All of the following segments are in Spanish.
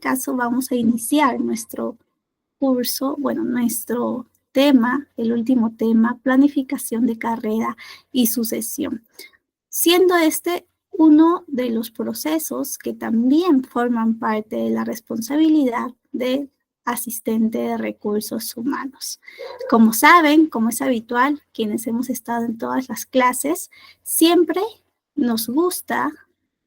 caso vamos a iniciar nuestro curso, bueno, nuestro tema, el último tema, planificación de carrera y sucesión, siendo este uno de los procesos que también forman parte de la responsabilidad del asistente de recursos humanos. Como saben, como es habitual, quienes hemos estado en todas las clases, siempre nos gusta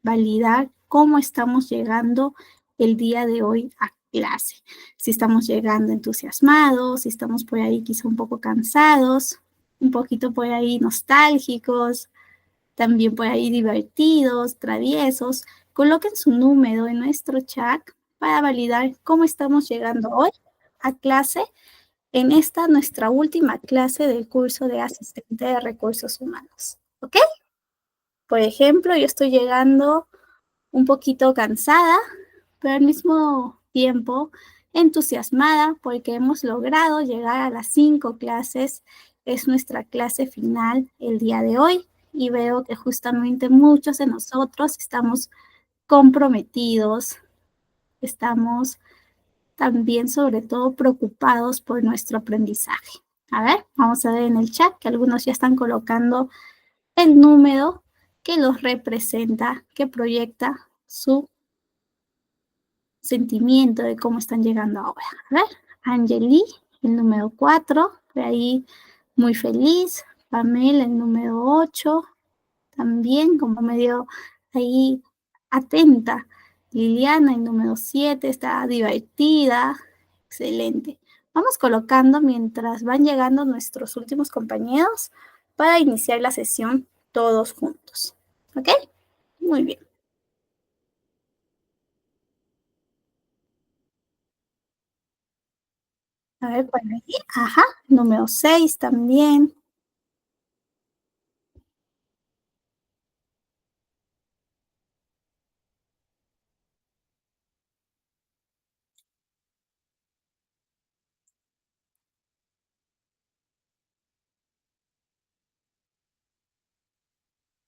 validar cómo estamos llegando el día de hoy a clase. Si estamos llegando entusiasmados, si estamos por ahí quizá un poco cansados, un poquito por ahí nostálgicos, también por ahí divertidos, traviesos. Coloquen su número en nuestro chat para validar cómo estamos llegando hoy a clase en esta nuestra última clase del curso de asistente de recursos humanos. ¿Ok? Por ejemplo, yo estoy llegando un poquito cansada, pero al mismo tiempo entusiasmada porque hemos logrado llegar a las 5 clases. Es nuestra clase final el día de hoy y veo que justamente muchos de nosotros estamos comprometidos, estamos también sobre todo preocupados por nuestro aprendizaje. A ver, vamos a ver en el chat que algunos ya están colocando el número que los representa, que proyecta su sentimiento de cómo están llegando ahora. A ver, Angeli, el número 4, de ahí muy feliz. Pamela, el número 8, también como medio ahí atenta. Liliana, el número 7, está divertida. Excelente. Vamos colocando mientras van llegando nuestros últimos compañeros para iniciar la sesión todos juntos. ¿Ok? Muy bien. A ver, por ahí. Ajá, número 6 también.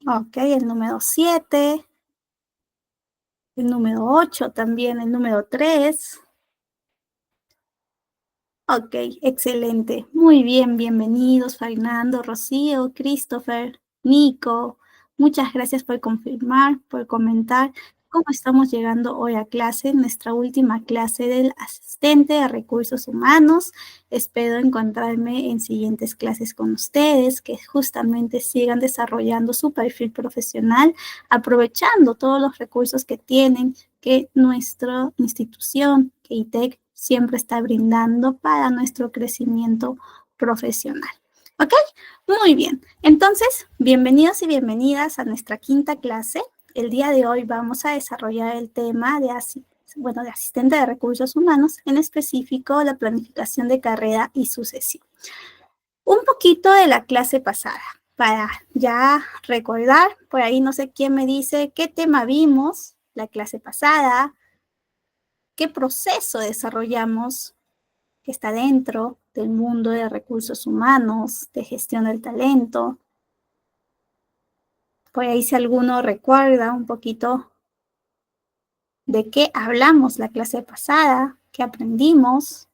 Ok, el número 7, el número 8 también, el número 3. Ok, excelente. Muy bien, bienvenidos Fernando, Rocío, Christopher, Nico. Muchas gracias por confirmar, por comentar cómo estamos llegando hoy a clase, nuestra última clase del asistente de recursos humanos. Espero encontrarme en siguientes clases con ustedes, que justamente sigan desarrollando su perfil profesional, aprovechando todos los recursos que tienen, que nuestra institución, que ITEC, siempre está brindando para nuestro crecimiento profesional. ¿Ok? Muy bien. Entonces, bienvenidos y bienvenidas a nuestra quinta clase. El día de hoy vamos a desarrollar el tema de asistente de recursos humanos, en específico la planificación de carrera y sucesión. Un poquito de la clase pasada, para ya recordar, por ahí no sé quién me dice qué tema vimos la clase pasada, qué proceso desarrollamos que está dentro del mundo de recursos humanos, de gestión del talento. Por ahí si alguno recuerda un poquito de qué hablamos la clase pasada, qué aprendimos.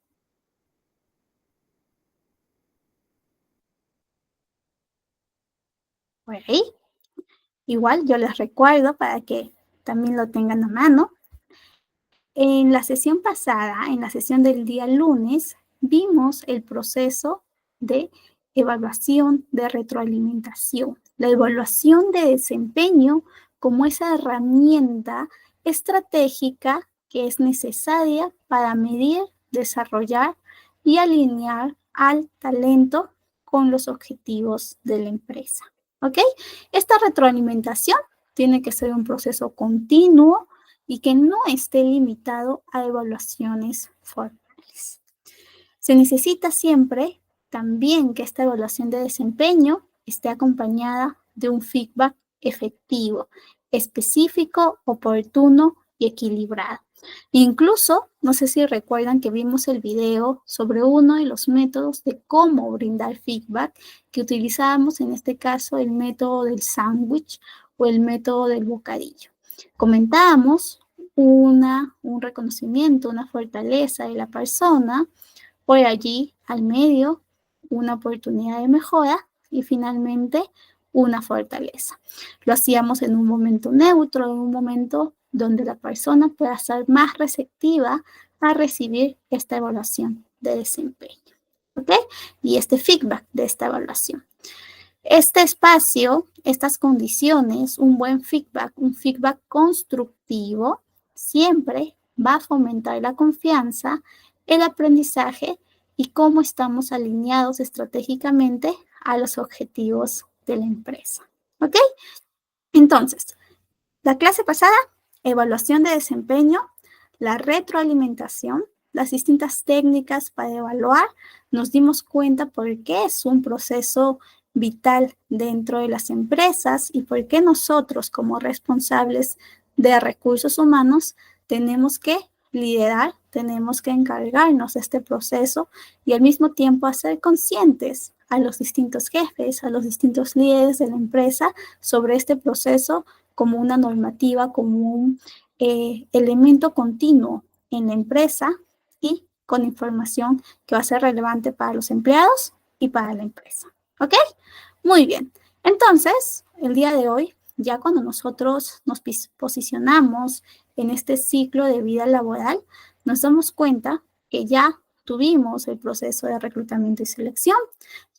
Por ahí. Igual yo les recuerdo para que también lo tengan a mano. En la sesión pasada, en la sesión del día lunes, vimos el proceso de evaluación de retroalimentación, la evaluación de desempeño como esa herramienta estratégica que es necesaria para medir, desarrollar y alinear al talento con los objetivos de la empresa. ¿Ok? Esta retroalimentación tiene que ser un proceso continuo y que no esté limitado a evaluaciones formales. Se necesita siempre también que esta evaluación de desempeño esté acompañada de un feedback efectivo, específico, oportuno y equilibrado. Incluso, no sé si recuerdan que vimos el video sobre uno de los métodos de cómo brindar feedback, que utilizábamos en este caso el método del sándwich o el método del bocadillo. Comentábamos un reconocimiento, una fortaleza de la persona, por allí al medio una oportunidad de mejora y finalmente una fortaleza. Lo hacíamos en un momento neutro, en un momento donde la persona pueda ser más receptiva a recibir esta evaluación de desempeño. ¿Ok? Y este feedback de esta evaluación. Este espacio, estas condiciones, un buen feedback, un feedback constructivo, siempre va a fomentar la confianza, el aprendizaje y cómo estamos alineados estratégicamente a los objetivos de la empresa. ¿Ok? Entonces, la clase pasada, evaluación de desempeño, la retroalimentación, las distintas técnicas para evaluar, nos dimos cuenta por qué es un proceso vital dentro de las empresas y por qué nosotros como responsables de recursos humanos tenemos que liderar, tenemos que encargarnos de este proceso y al mismo tiempo hacer conscientes a los distintos jefes, a los distintos líderes de la empresa sobre este proceso como una normativa, como un elemento continuo en la empresa y con información que va a ser relevante para los empleados y para la empresa. ¿Ok? Muy bien. Entonces, el día de hoy, ya cuando nosotros nos posicionamos en este ciclo de vida laboral, nos damos cuenta que ya tuvimos el proceso de reclutamiento y selección,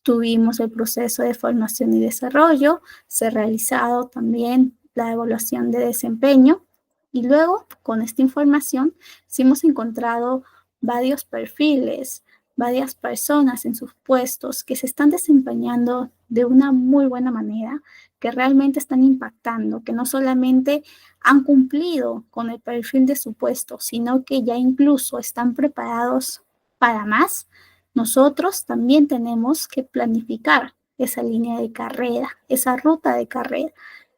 tuvimos el proceso de formación y desarrollo, se ha realizado también la evaluación de desempeño y luego con esta información sí hemos encontrado varios perfiles, varias personas en sus puestos que se están desempeñando de una muy buena manera, que realmente están impactando, que no solamente han cumplido con el perfil de su puesto, sino que ya incluso están preparados para más. Nosotros también tenemos que planificar esa línea de carrera, esa ruta de carrera.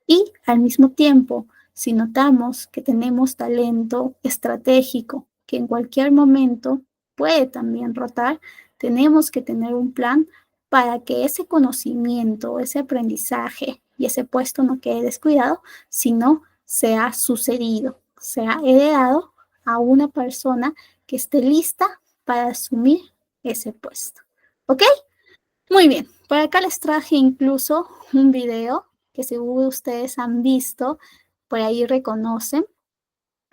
Y al mismo tiempo, si notamos que tenemos talento estratégico, que en cualquier momento puede también rotar, tenemos que tener un plan para que ese conocimiento, ese aprendizaje y ese puesto no quede descuidado, sino sea sucedido, sea heredado a una persona que esté lista para asumir ese puesto. ¿Ok? Muy bien. Por acá les traje incluso un video que seguro ustedes han visto, por ahí reconocen.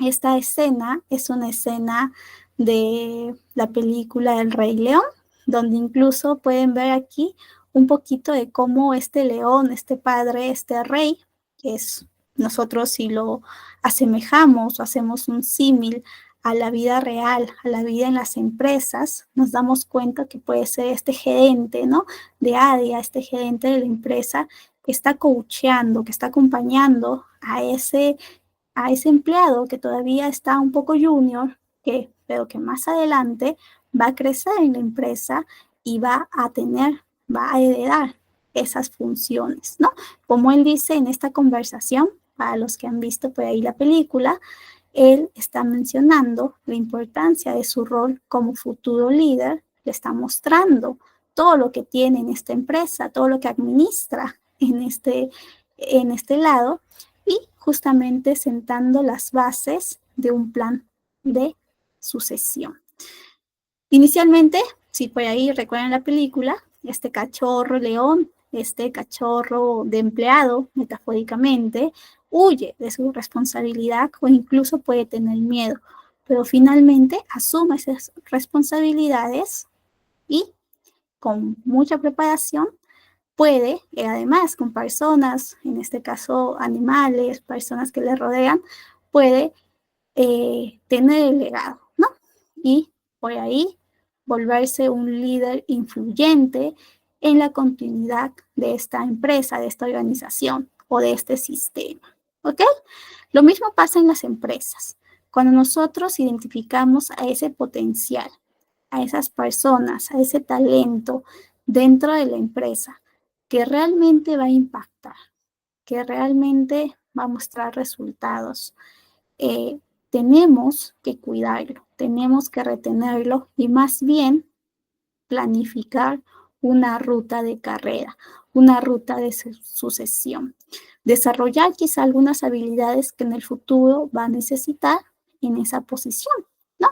Esta escena es una escena de la película El Rey León, donde incluso pueden ver aquí un poquito de cómo este león, este padre, este rey, que es nosotros si lo asemejamos o hacemos un símil a la vida real, a la vida en las empresas, nos damos cuenta que puede ser este gerente, ¿no? De área, este gerente de la empresa que está coacheando, que está acompañando a ese empleado que todavía está un poco junior, pero que más adelante va a crecer en la empresa y va a heredar esas funciones, ¿no? Como él dice en esta conversación, para los que han visto por ahí la película, él está mencionando la importancia de su rol como futuro líder, le está mostrando todo lo que tiene en esta empresa, todo lo que administra en este lado, y justamente sentando las bases de un plan de sucesión. Inicialmente, si por ahí recuerdan la película, este cachorro león, este cachorro de empleado, metafóricamente, huye de su responsabilidad o incluso puede tener miedo, pero finalmente asume esas responsabilidades y con mucha preparación puede, además con personas, en este caso animales, personas que le rodean, puede tener el legado, ¿no? Y por ahí volverse un líder influyente en la continuidad de esta empresa, de esta organización o de este sistema, ¿ok? Lo mismo pasa en las empresas. Cuando nosotros identificamos a ese potencial, a esas personas, a ese talento dentro de la empresa que realmente va a impactar, que realmente va a mostrar resultados, tenemos que cuidarlo, tenemos que retenerlo y más bien planificar una ruta de carrera, una ruta de sucesión. Desarrollar quizá algunas habilidades que en el futuro va a necesitar en esa posición, ¿no?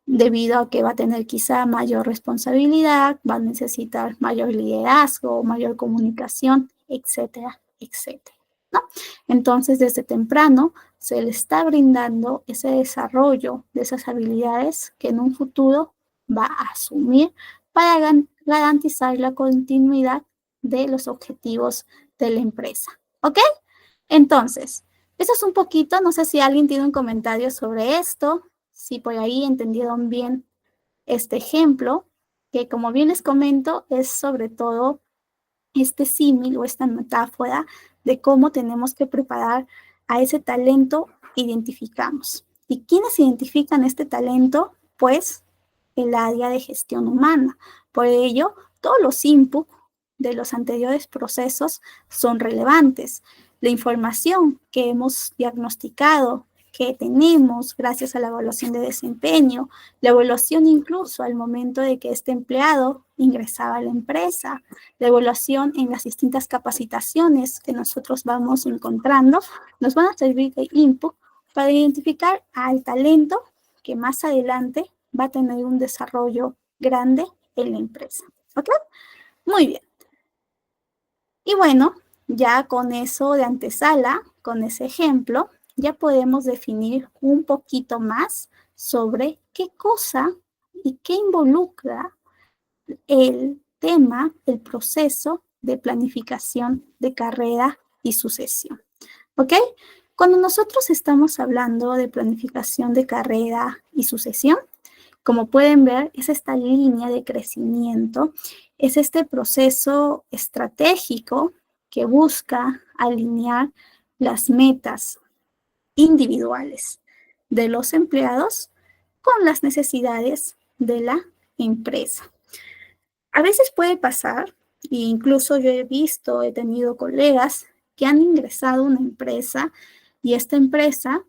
Debido a que va a tener quizá mayor responsabilidad, va a necesitar mayor liderazgo, mayor comunicación, etcétera, etcétera, ¿no? Entonces, desde temprano se le está brindando ese desarrollo de esas habilidades que en un futuro va a asumir para garantizar la continuidad de los objetivos de la empresa, ¿ok? Entonces, eso es un poquito, no sé si alguien tiene un comentario sobre esto, si por ahí entendieron bien este ejemplo, que como bien les comento, es sobre todo este símil o esta metáfora de cómo tenemos que preparar a ese talento que identificamos. ¿Y quiénes identifican este talento? Pues el área de gestión humana. Por ello, todos los inputs de los anteriores procesos son relevantes. La información que hemos diagnosticado, que tenemos gracias a la evaluación de desempeño, la evaluación incluso al momento de que este empleado ingresaba a la empresa, la evaluación en las distintas capacitaciones que nosotros vamos encontrando, nos van a servir de input para identificar al talento que más adelante va a tener un desarrollo grande en la empresa. ¿Ok? Muy bien. Y bueno, ya con eso de antesala, con ese ejemplo, ya podemos definir un poquito más sobre qué cosa y qué involucra el tema, el proceso de planificación de carrera y sucesión. ¿Ok? Cuando nosotros estamos hablando de planificación de carrera y sucesión, como pueden ver, es esta línea de crecimiento, es este proceso estratégico que busca alinear las metas individuales de los empleados con las necesidades de la empresa. A veces puede pasar, e incluso yo he visto, he tenido colegas que han ingresado a una empresa y esta empresa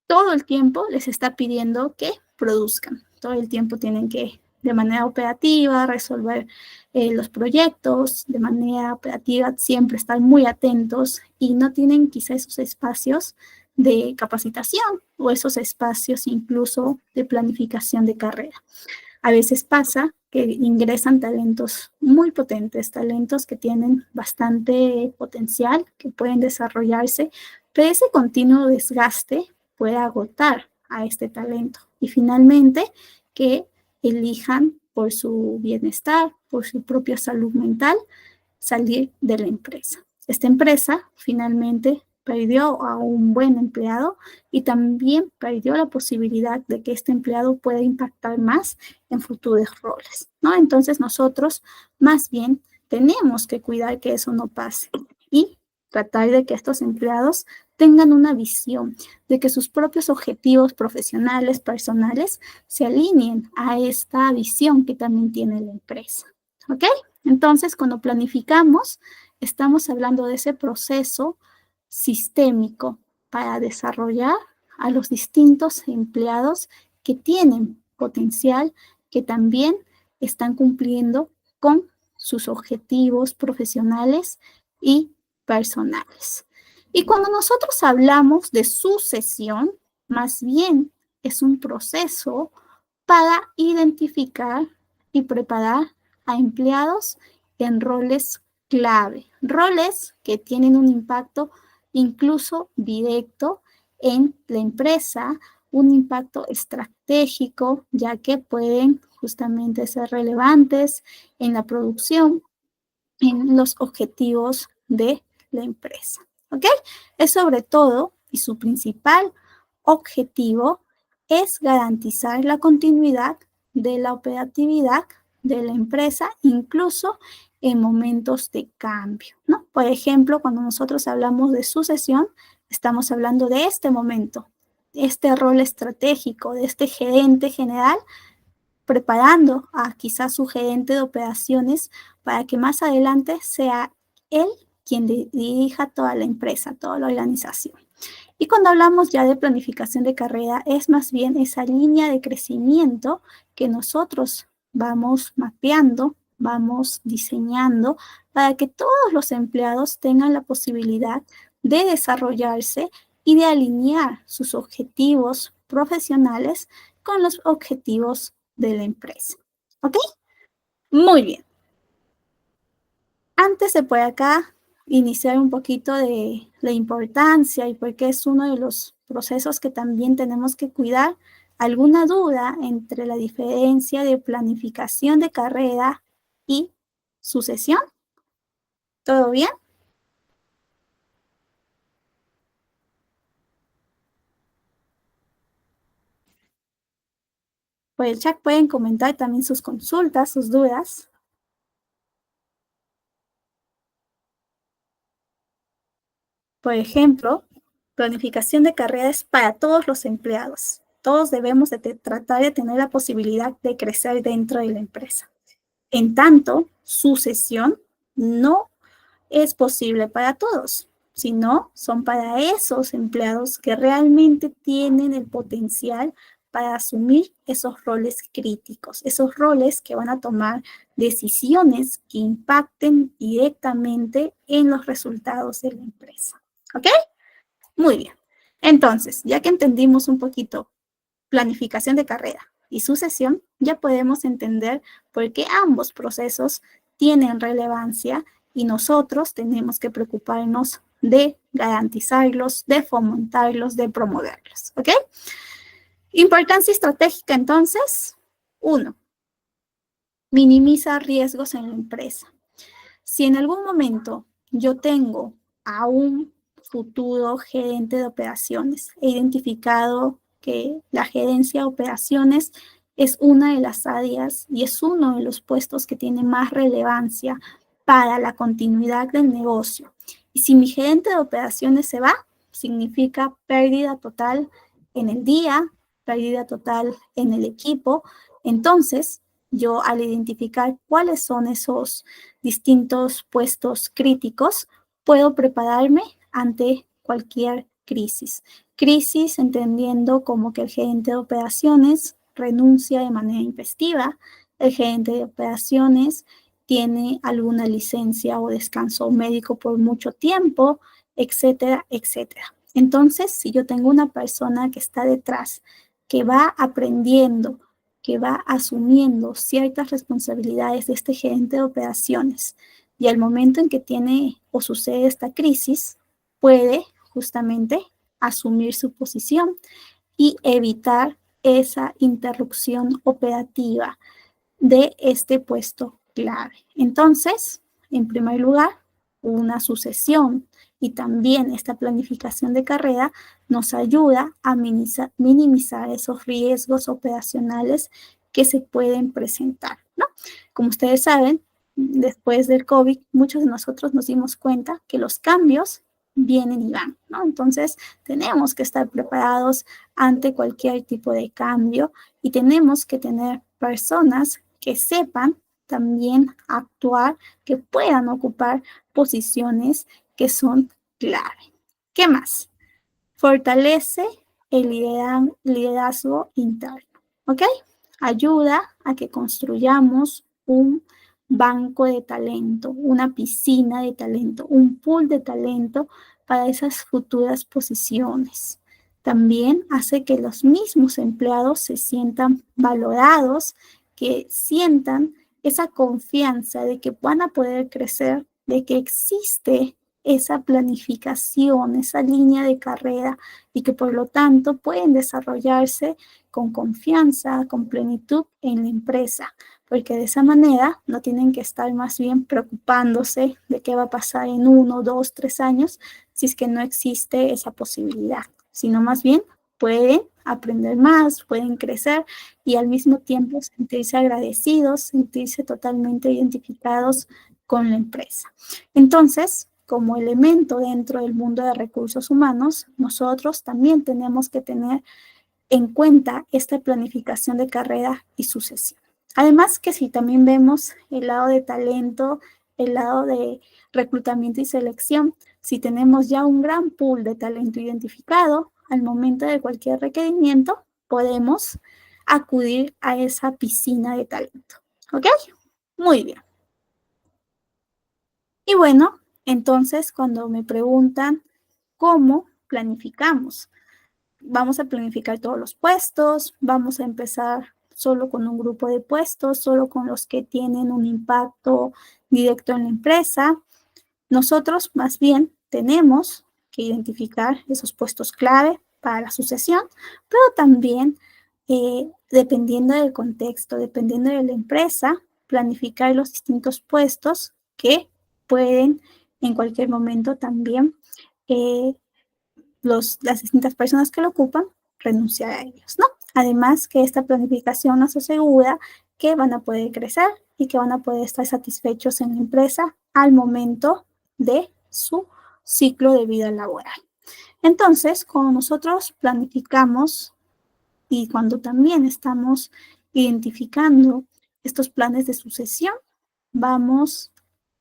todo el tiempo les está pidiendo que produzcan. Todo el tiempo tienen que, de manera operativa, resolver los proyectos, de manera operativa, siempre estar muy atentos y no tienen quizá esos espacios de capacitación o esos espacios incluso de planificación de carrera. A veces pasa que ingresan talentos muy potentes, talentos que tienen bastante potencial, que pueden desarrollarse, pero ese continuo desgaste puede agotar a este talento y finalmente que elijan por su bienestar, por su propia salud mental, salir de la empresa. Esta empresa finalmente perdió a un buen empleado y también perdió la posibilidad de que este empleado pueda impactar más en futuros roles, ¿no? Entonces nosotros más bien tenemos que cuidar que eso no pase y tratar de que estos empleados tengan una visión de que sus propios objetivos profesionales, personales, se alineen a esta visión que también tiene la empresa, ¿ok? Entonces, cuando planificamos, estamos hablando de ese proceso sistémico para desarrollar a los distintos empleados que tienen potencial, que también están cumpliendo con sus objetivos profesionales y personales. Y cuando nosotros hablamos de sucesión, más bien es un proceso para identificar y preparar a empleados en roles clave, roles que tienen un impacto incluso directo en la empresa, un impacto estratégico, ya que pueden justamente ser relevantes en la producción, en los objetivos de la empresa. ¿Ok? Es sobre todo, y su principal objetivo es garantizar la continuidad de la operatividad de la empresa, incluso en momentos de cambio, ¿no? Por ejemplo, cuando nosotros hablamos de sucesión, estamos hablando de este momento, este rol estratégico de este gerente general preparando a quizás su gerente de operaciones para que más adelante sea él quien dirija toda la empresa, toda la organización. Y cuando hablamos ya de planificación de carrera, es más bien esa línea de crecimiento que nosotros vamos mapeando, vamos diseñando para que todos los empleados tengan la posibilidad de desarrollarse y de alinear sus objetivos profesionales con los objetivos de la empresa. ¿Ok? Muy bien. Antes de por acá iniciar un poquito de la importancia y por qué es uno de los procesos que también tenemos que cuidar, ¿alguna duda entre la diferencia de planificación de carrera y sucesión? ¿Todo bien? Por el chat pueden comentar también sus consultas, sus dudas. Por ejemplo, planificación de carrera es para todos los empleados. Todos debemos de tratar de tener la posibilidad de crecer dentro de la empresa. En tanto, sucesión no es posible para todos, sino son para esos empleados que realmente tienen el potencial para asumir esos roles críticos, esos roles que van a tomar decisiones que impacten directamente en los resultados de la empresa. ¿Ok? Muy bien. Entonces, ya que entendimos un poquito planificación de carrera y sucesión, ya podemos entender por qué ambos procesos tienen relevancia y nosotros tenemos que preocuparnos de garantizarlos, de fomentarlos, de promoverlos. ¿Ok? Importancia estratégica, entonces, uno, minimiza riesgos en la empresa. Si en algún momento yo tengo a un futuro gerente de operaciones, he identificado que la gerencia de operaciones es una de las áreas y es uno de los puestos que tiene más relevancia para la continuidad del negocio. Y si mi gerente de operaciones se va, significa pérdida total en el día, pérdida total en el equipo. Entonces, yo al identificar cuáles son esos distintos puestos críticos, puedo prepararme ante cualquier crisis. Crisis entendiendo como que el gerente de operaciones renuncia de manera intempestiva, el gerente de operaciones tiene alguna licencia o descanso médico por mucho tiempo, etcétera, etcétera. Entonces, si yo tengo una persona que está detrás, que va aprendiendo, que va asumiendo ciertas responsabilidades de este gerente de operaciones y al momento en que tiene o sucede esta crisis, puede justamente asumir su posición y evitar esa interrupción operativa de este puesto clave. Entonces, en primer lugar, una sucesión y también esta planificación de carrera nos ayuda a minimizar esos riesgos operacionales que se pueden presentar, ¿no? Como ustedes saben, después del COVID, muchos de nosotros nos dimos cuenta que los cambios vienen y van, ¿no? Entonces, tenemos que estar preparados ante cualquier tipo de cambio y tenemos que tener personas que sepan también actuar, que puedan ocupar posiciones que son clave. ¿Qué más? Fortalece el liderazgo interno, ¿ok? Ayuda a que construyamos un banco de talento, una piscina de talento, un pool de talento para esas futuras posiciones. También hace que los mismos empleados se sientan valorados, que sientan esa confianza de que van a poder crecer, de que existe esa planificación, esa línea de carrera y que por lo tanto pueden desarrollarse con confianza, con plenitud en la empresa, porque de esa manera no tienen que estar más bien preocupándose de qué va a pasar en 1, 2, 3 años si es que no existe esa posibilidad, sino más bien pueden aprender más, pueden crecer y al mismo tiempo sentirse agradecidos, sentirse totalmente identificados con la empresa. Entonces, como elemento dentro del mundo de recursos humanos, nosotros también tenemos que tener en cuenta esta planificación de carrera y sucesión. Además que si también vemos el lado de talento, el lado de reclutamiento y selección, si tenemos ya un gran pool de talento identificado, al momento de cualquier requerimiento, podemos acudir a esa piscina de talento. ¿Ok? Muy bien. Y bueno, entonces cuando me preguntan cómo planificamos. Vamos a planificar todos los puestos, vamos a empezar solo con un grupo de puestos, solo con los que tienen un impacto directo en la empresa. Nosotros más bien tenemos que identificar esos puestos clave para la sucesión, pero también dependiendo del contexto, dependiendo de la empresa, planificar los distintos puestos que pueden en cualquier momento también las distintas personas que lo ocupan renunciar a ellos, ¿no? Además que esta planificación nos asegura que van a poder crecer y que van a poder estar satisfechos en la empresa al momento de su ciclo de vida laboral. Entonces, cuando nosotros planificamos y cuando también estamos identificando estos planes de sucesión, vamos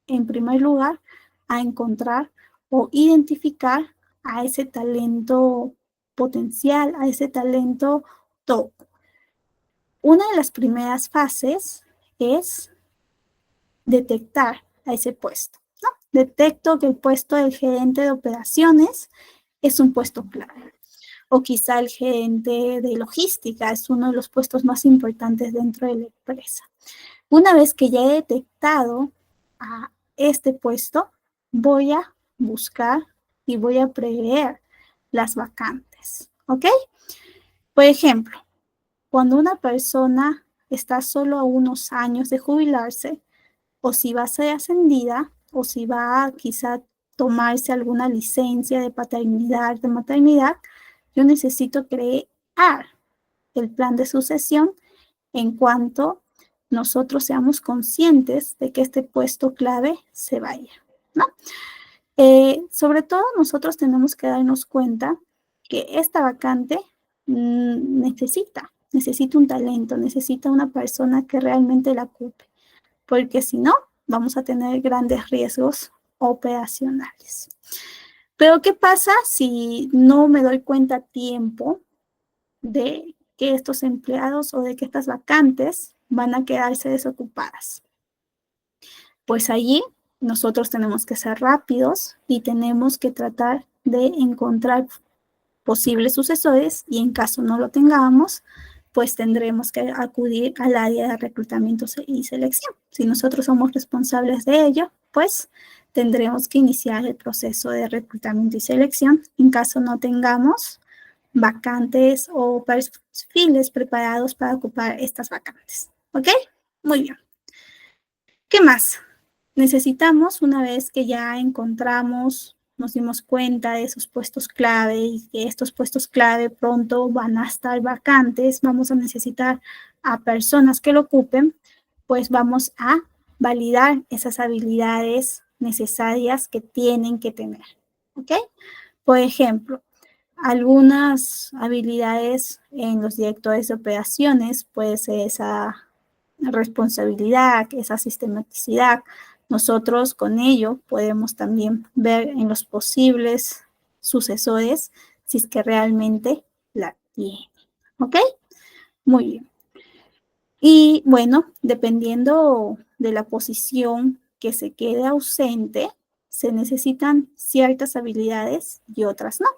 en primer lugar a encontrar o identificar a ese talento potencial, a ese talento top. Una de las primeras fases es detectar a ese puesto, ¿no? Detecto que el puesto del gerente de operaciones es un puesto clave. O quizá el gerente de logística es uno de los puestos más importantes dentro de la empresa. Una vez que ya he detectado a este puesto, voy a buscar y voy a prever las vacantes, ¿ok? Por ejemplo, cuando una persona está solo a unos años de jubilarse, o si va a ser ascendida, o si va a quizá tomarse alguna licencia de paternidad, de maternidad, yo necesito crear el plan de sucesión en cuanto nosotros seamos conscientes de que este puesto clave se vaya, ¿no? Sobre todo nosotros tenemos que darnos cuenta que esta vacante necesita un talento, necesita una persona que realmente la ocupe, porque si no, vamos a tener grandes riesgos operacionales. Pero, ¿qué pasa si no me doy cuenta a tiempo de que estos empleados o de que estas vacantes van a quedarse desocupadas? Pues allí nosotros tenemos que ser rápidos y tenemos que tratar de encontrar posibles sucesores y en caso no lo tengamos, pues tendremos que acudir al área de reclutamiento y selección. Si nosotros somos responsables de ello, pues tendremos que iniciar el proceso de reclutamiento y selección en caso no tengamos vacantes o perfiles preparados para ocupar estas vacantes. ¿Ok? Muy bien. ¿Qué más? Necesitamos, una vez que ya encontramos, nos dimos cuenta de esos puestos clave y que estos puestos clave pronto van a estar vacantes, vamos a necesitar a personas que lo ocupen, pues vamos a validar esas habilidades necesarias que tienen que tener. ¿Ok? Por ejemplo, algunas habilidades en los directores de operaciones puede ser esa responsabilidad, esa sistematicidad. Nosotros con ello podemos también ver en los posibles sucesores si es que realmente la tienen. ¿Ok? Muy bien. Y bueno, dependiendo de la posición que se quede ausente, se necesitan ciertas habilidades y otras no.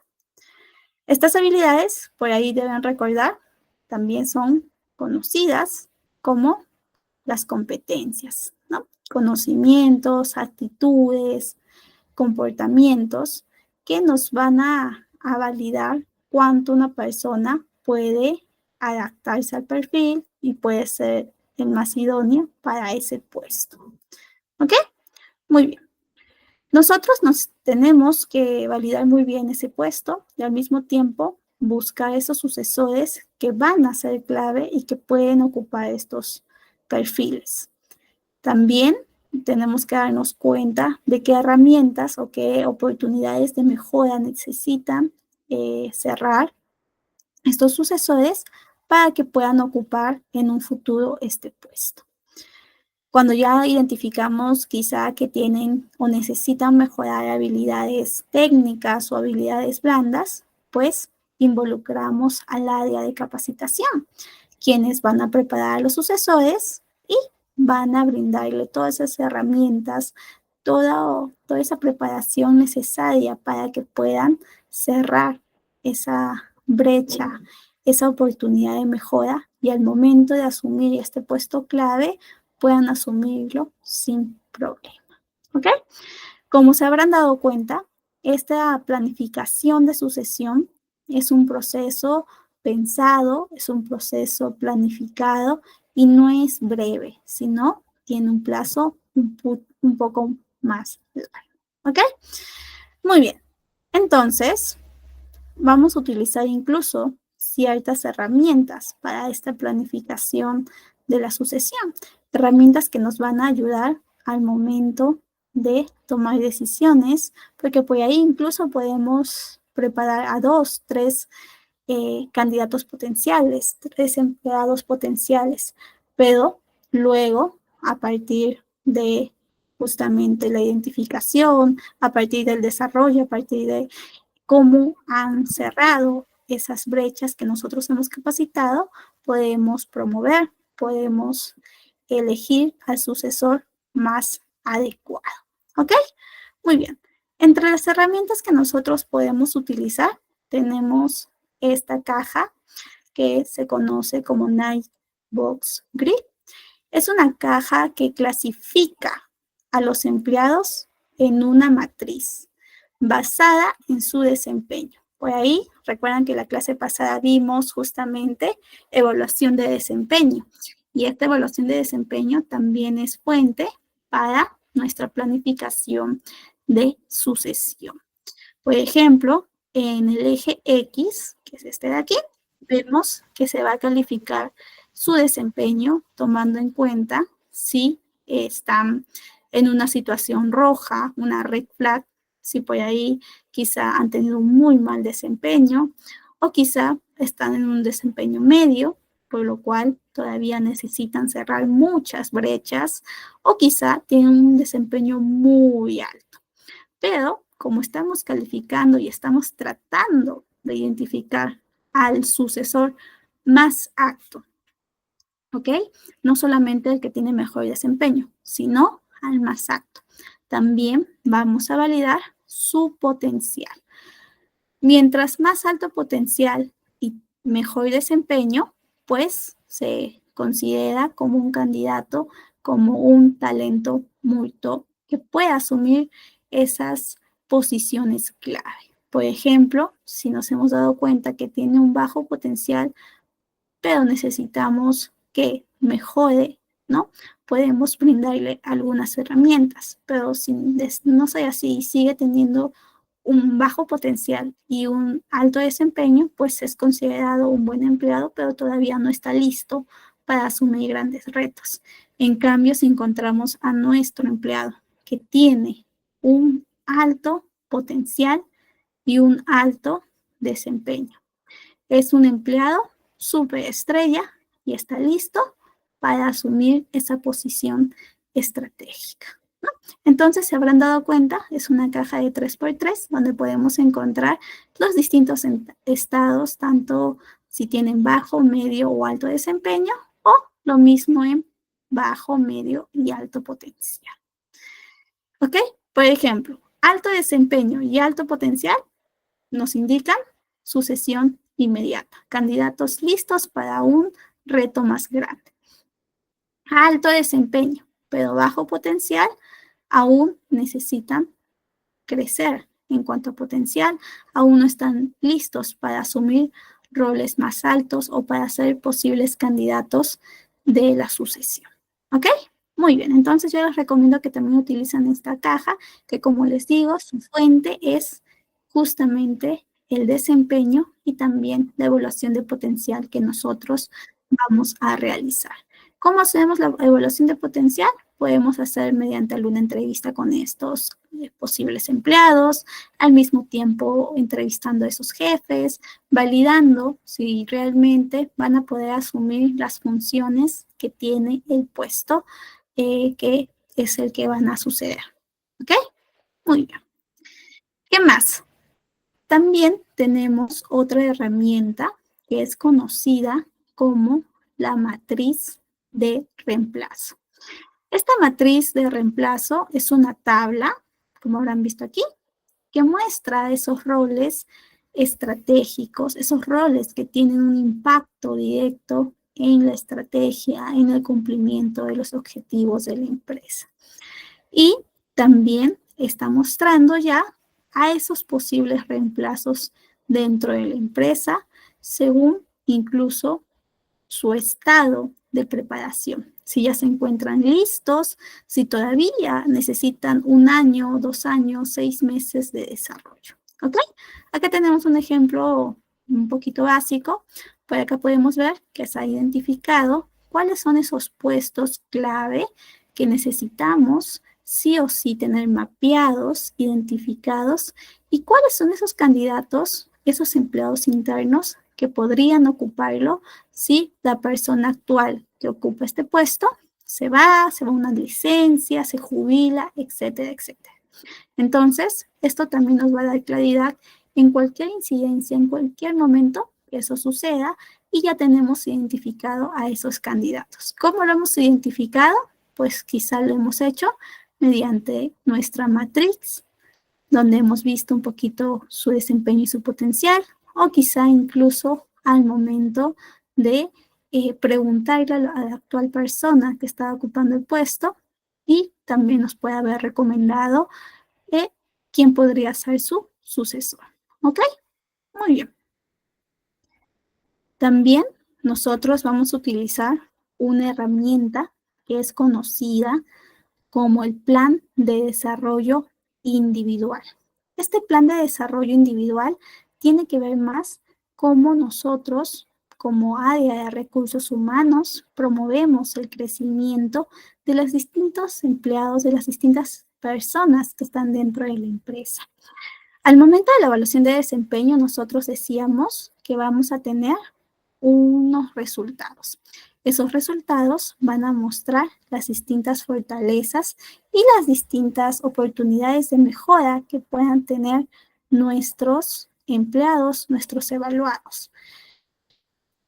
Estas habilidades, por ahí deben recordar, también son conocidas como las competencias, ¿no? Conocimientos, actitudes, comportamientos que nos van a validar cuánto una persona puede adaptarse al perfil y puede ser el más idóneo para ese puesto. ¿Ok? Muy bien. Nosotros nos tenemos que validar muy bien ese puesto y al mismo tiempo buscar esos sucesores que van a ser clave y que pueden ocupar estos perfiles. También tenemos que darnos cuenta de qué herramientas o qué oportunidades de mejora necesitan cerrar estos sucesores para que puedan ocupar en un futuro este puesto. Cuando ya identificamos quizá que tienen o necesitan mejorar habilidades técnicas o habilidades blandas, pues involucramos al área de capacitación, quienes van a preparar a los sucesores y van a brindarle todas esas herramientas, toda esa preparación necesaria para que puedan cerrar esa brecha, esa oportunidad de mejora y al momento de asumir este puesto clave puedan asumirlo sin problema. ¿Ok? Como se habrán dado cuenta, esta planificación de sucesión es un proceso pensado, es un proceso planificado y no es breve, sino tiene un plazo un poco más largo. ¿Ok? Muy bien. Entonces, vamos a utilizar incluso ciertas herramientas para esta planificación de la sucesión. Herramientas que nos van a ayudar al momento de tomar decisiones, porque por ahí incluso podemos preparar a 2, 3 candidatos potenciales, 3 empleados potenciales, pero luego, a partir de justamente la identificación, a partir del desarrollo, a partir de cómo han cerrado esas brechas que nosotros hemos capacitado, podemos promover, podemos elegir al sucesor más adecuado. ¿Ok? Muy bien. Entre las herramientas que nosotros podemos utilizar, tenemos esta caja que se conoce como Nightbox Grid. Es una caja que clasifica a los empleados en una matriz basada en su desempeño. Por ahí, recuerdan que la clase pasada vimos justamente evaluación de desempeño. Y esta evaluación de desempeño también es fuente para nuestra planificación de sucesión. Por ejemplo, en el eje X, que es este de aquí, vemos que se va a calificar su desempeño tomando en cuenta si están en una situación roja, una red flag, si por ahí quizá han tenido un muy mal desempeño o quizá están en un desempeño medio, por lo cual todavía necesitan cerrar muchas brechas o quizá tienen un desempeño muy alto. Pero como estamos calificando y estamos tratando de identificar al sucesor más apto, ¿ok? No solamente el que tiene mejor desempeño, sino al más apto. También vamos a validar su potencial. Mientras más alto potencial y mejor desempeño, pues se considera como un candidato, como un talento muy top que puede asumir esas posiciones clave. Por ejemplo, si nos hemos dado cuenta que tiene un bajo potencial, pero necesitamos que mejore, ¿no? Podemos brindarle algunas herramientas, pero si no soy así, sigue teniendo un bajo potencial y un alto desempeño, pues es considerado un buen empleado, pero todavía no está listo para asumir grandes retos. En cambio, si encontramos a nuestro empleado que tiene un alto potencial y un alto desempeño, es un empleado superestrella y está listo para asumir esa posición estratégica, ¿no? Entonces, se habrán dado cuenta, es una caja de 3x3 donde podemos encontrar los distintos estados, tanto si tienen bajo, medio o alto desempeño, o lo mismo en bajo, medio y alto potencial. ¿Ok? Por ejemplo, alto desempeño y alto potencial nos indican sucesión inmediata, candidatos listos para un reto más grande. Alto desempeño, pero bajo potencial, aún necesitan crecer en cuanto a potencial, aún no están listos para asumir roles más altos o para ser posibles candidatos de la sucesión. ¿Ok? Muy bien, entonces yo les recomiendo que también utilicen esta caja, que como les digo, su fuente es justamente el desempeño y también la evaluación de potencial que nosotros vamos a realizar. ¿Cómo hacemos la evaluación de potencial? Podemos hacer mediante alguna entrevista con estos posibles empleados, al mismo tiempo entrevistando a esos jefes, validando si realmente van a poder asumir las funciones que tiene el puesto, que es el que van a suceder. ¿Ok? Muy bien. ¿Qué más? También tenemos otra herramienta que es conocida como la matriz de reemplazo. Esta matriz de reemplazo es una tabla, como habrán visto aquí, que muestra esos roles estratégicos, esos roles que tienen un impacto directo en la estrategia, en el cumplimiento de los objetivos de la empresa. Y también está mostrando ya a esos posibles reemplazos dentro de la empresa, según incluso su estado de preparación. Si ya se encuentran listos, si todavía necesitan 1 año, 2 años, 6 meses de desarrollo. ¿Ok? Acá tenemos un ejemplo un poquito básico. Por acá podemos ver que se ha identificado cuáles son esos puestos clave que necesitamos sí o sí tener mapeados, identificados, y cuáles son esos candidatos, esos empleados internos que podrían ocuparlo si la persona actual que ocupa este puesto se va a una licencia, se jubila, etcétera, etcétera. Entonces, esto también nos va a dar claridad en cualquier incidencia, en cualquier momento que eso suceda, y ya tenemos identificado a esos candidatos. ¿Cómo lo hemos identificado? Pues quizá lo hemos hecho mediante nuestra matriz, donde hemos visto un poquito su desempeño y su potencial, o quizá incluso al momento de preguntarle a la actual persona que está ocupando el puesto, y también nos puede haber recomendado quién podría ser su sucesor. ¿Ok? Muy bien. También nosotros vamos a utilizar una herramienta que es conocida como el plan de desarrollo individual. Este plan de desarrollo individual tiene que ver más cómo nosotros, como área de recursos humanos, promovemos el crecimiento de los distintos empleados, de las distintas personas que están dentro de la empresa. Al momento de la evaluación de desempeño, nosotros decíamos que vamos a tener unos resultados. Esos resultados van a mostrar las distintas fortalezas y las distintas oportunidades de mejora que puedan tener nuestros empleados, nuestros evaluados.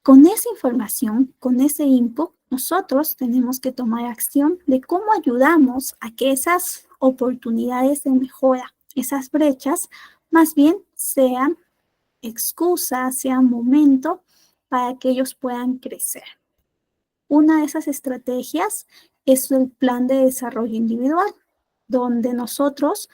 Con esa información, con ese input, nosotros tenemos que tomar acción de cómo ayudamos a que esas oportunidades de mejora, esas brechas, más bien sean excusas, sean momento para que ellos puedan crecer. Una de esas estrategias es el plan de desarrollo individual, donde nosotros,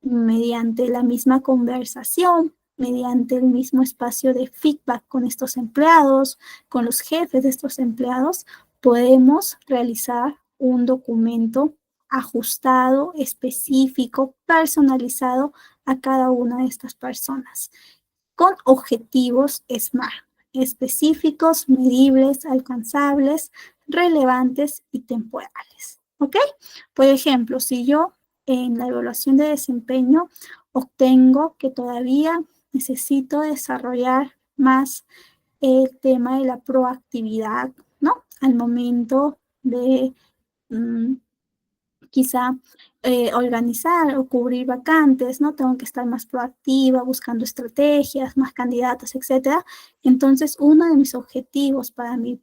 mediante la misma conversación, mediante el mismo espacio de feedback con estos empleados, con los jefes de estos empleados, podemos realizar un documento ajustado, específico, personalizado a cada una de estas personas, con objetivos SMART, específicos, medibles, alcanzables, relevantes y temporales. ¿Ok? Por ejemplo, si yo en la evaluación de desempeño obtengo que todavía necesito desarrollar más el tema de la proactividad, ¿no? Al momento de quizá organizar o cubrir vacantes, ¿no? Tengo que estar más proactiva, buscando estrategias, más candidatos, etcétera. Entonces, uno de mis objetivos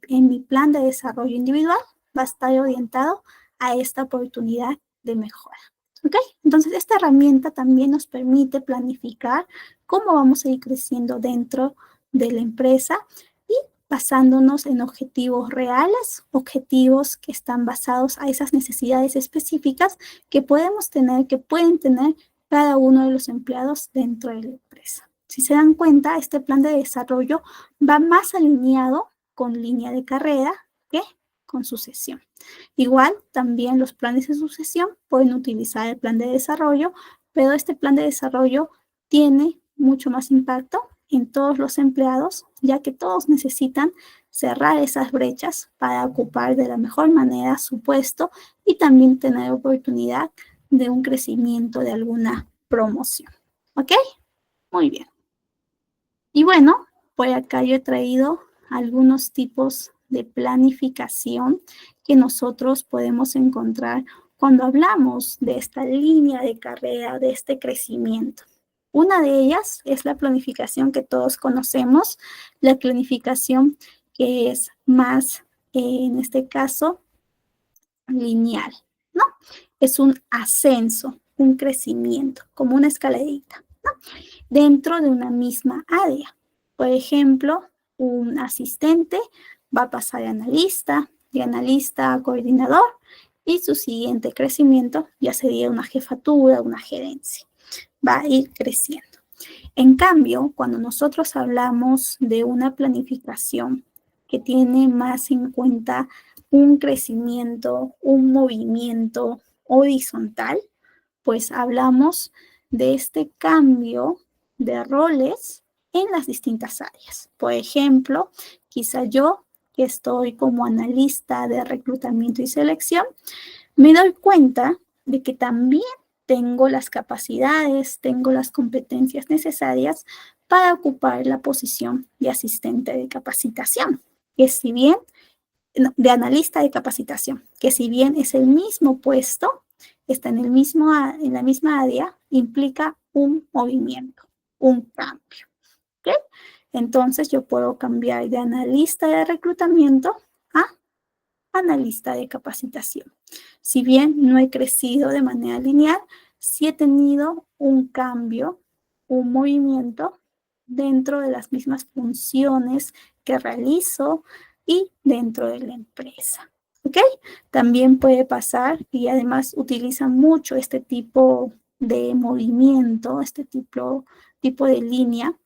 en mi plan de desarrollo individual va a estar orientado a esta oportunidad de mejora. ¿Ok? Entonces, esta herramienta también nos permite planificar cómo vamos a ir creciendo dentro de la empresa, basándonos en objetivos reales, objetivos que están basados a esas necesidades específicas que podemos tener, que pueden tener cada uno de los empleados dentro de la empresa. Si se dan cuenta, este plan de desarrollo va más alineado con línea de carrera que con sucesión. Igual, también los planes de sucesión pueden utilizar el plan de desarrollo, pero este plan de desarrollo tiene mucho más impacto en todos los empleados, ya que todos necesitan cerrar esas brechas para ocupar de la mejor manera su puesto y también tener oportunidad de un crecimiento, de alguna promoción. ¿Ok? Muy bien. Y bueno, por acá yo he traído algunos tipos de planificación que nosotros podemos encontrar cuando hablamos de esta línea de carrera, de este crecimiento. Una de ellas es la planificación que todos conocemos, la planificación que es más, en este caso, lineal, ¿no? Es un ascenso, un crecimiento, como una escalerita, ¿no? Dentro de una misma área. Por ejemplo, un asistente va a pasar de analista a coordinador, y su siguiente crecimiento ya sería una jefatura, una gerencia. Va a ir creciendo. En cambio, cuando nosotros hablamos de una planificación que tiene más en cuenta un crecimiento, un movimiento horizontal, pues hablamos de este cambio de roles en las distintas áreas. Por ejemplo, quizá yo, que estoy como analista de reclutamiento y selección, me doy cuenta de que también tengo las capacidades, tengo las competencias necesarias para ocupar la posición de asistente de capacitación, que si bien, no, de analista de capacitación, que si bien es el mismo puesto, está en la misma área, implica un movimiento, un cambio. ¿Okay? Entonces yo puedo cambiar de analista de reclutamiento a analista de capacitación. Si bien no he crecido de manera lineal, sí he tenido un cambio, un movimiento dentro de las mismas funciones que realizo y dentro de la empresa. ¿Ok? También puede pasar, y además utilizan mucho este tipo de movimiento, este tipo de línea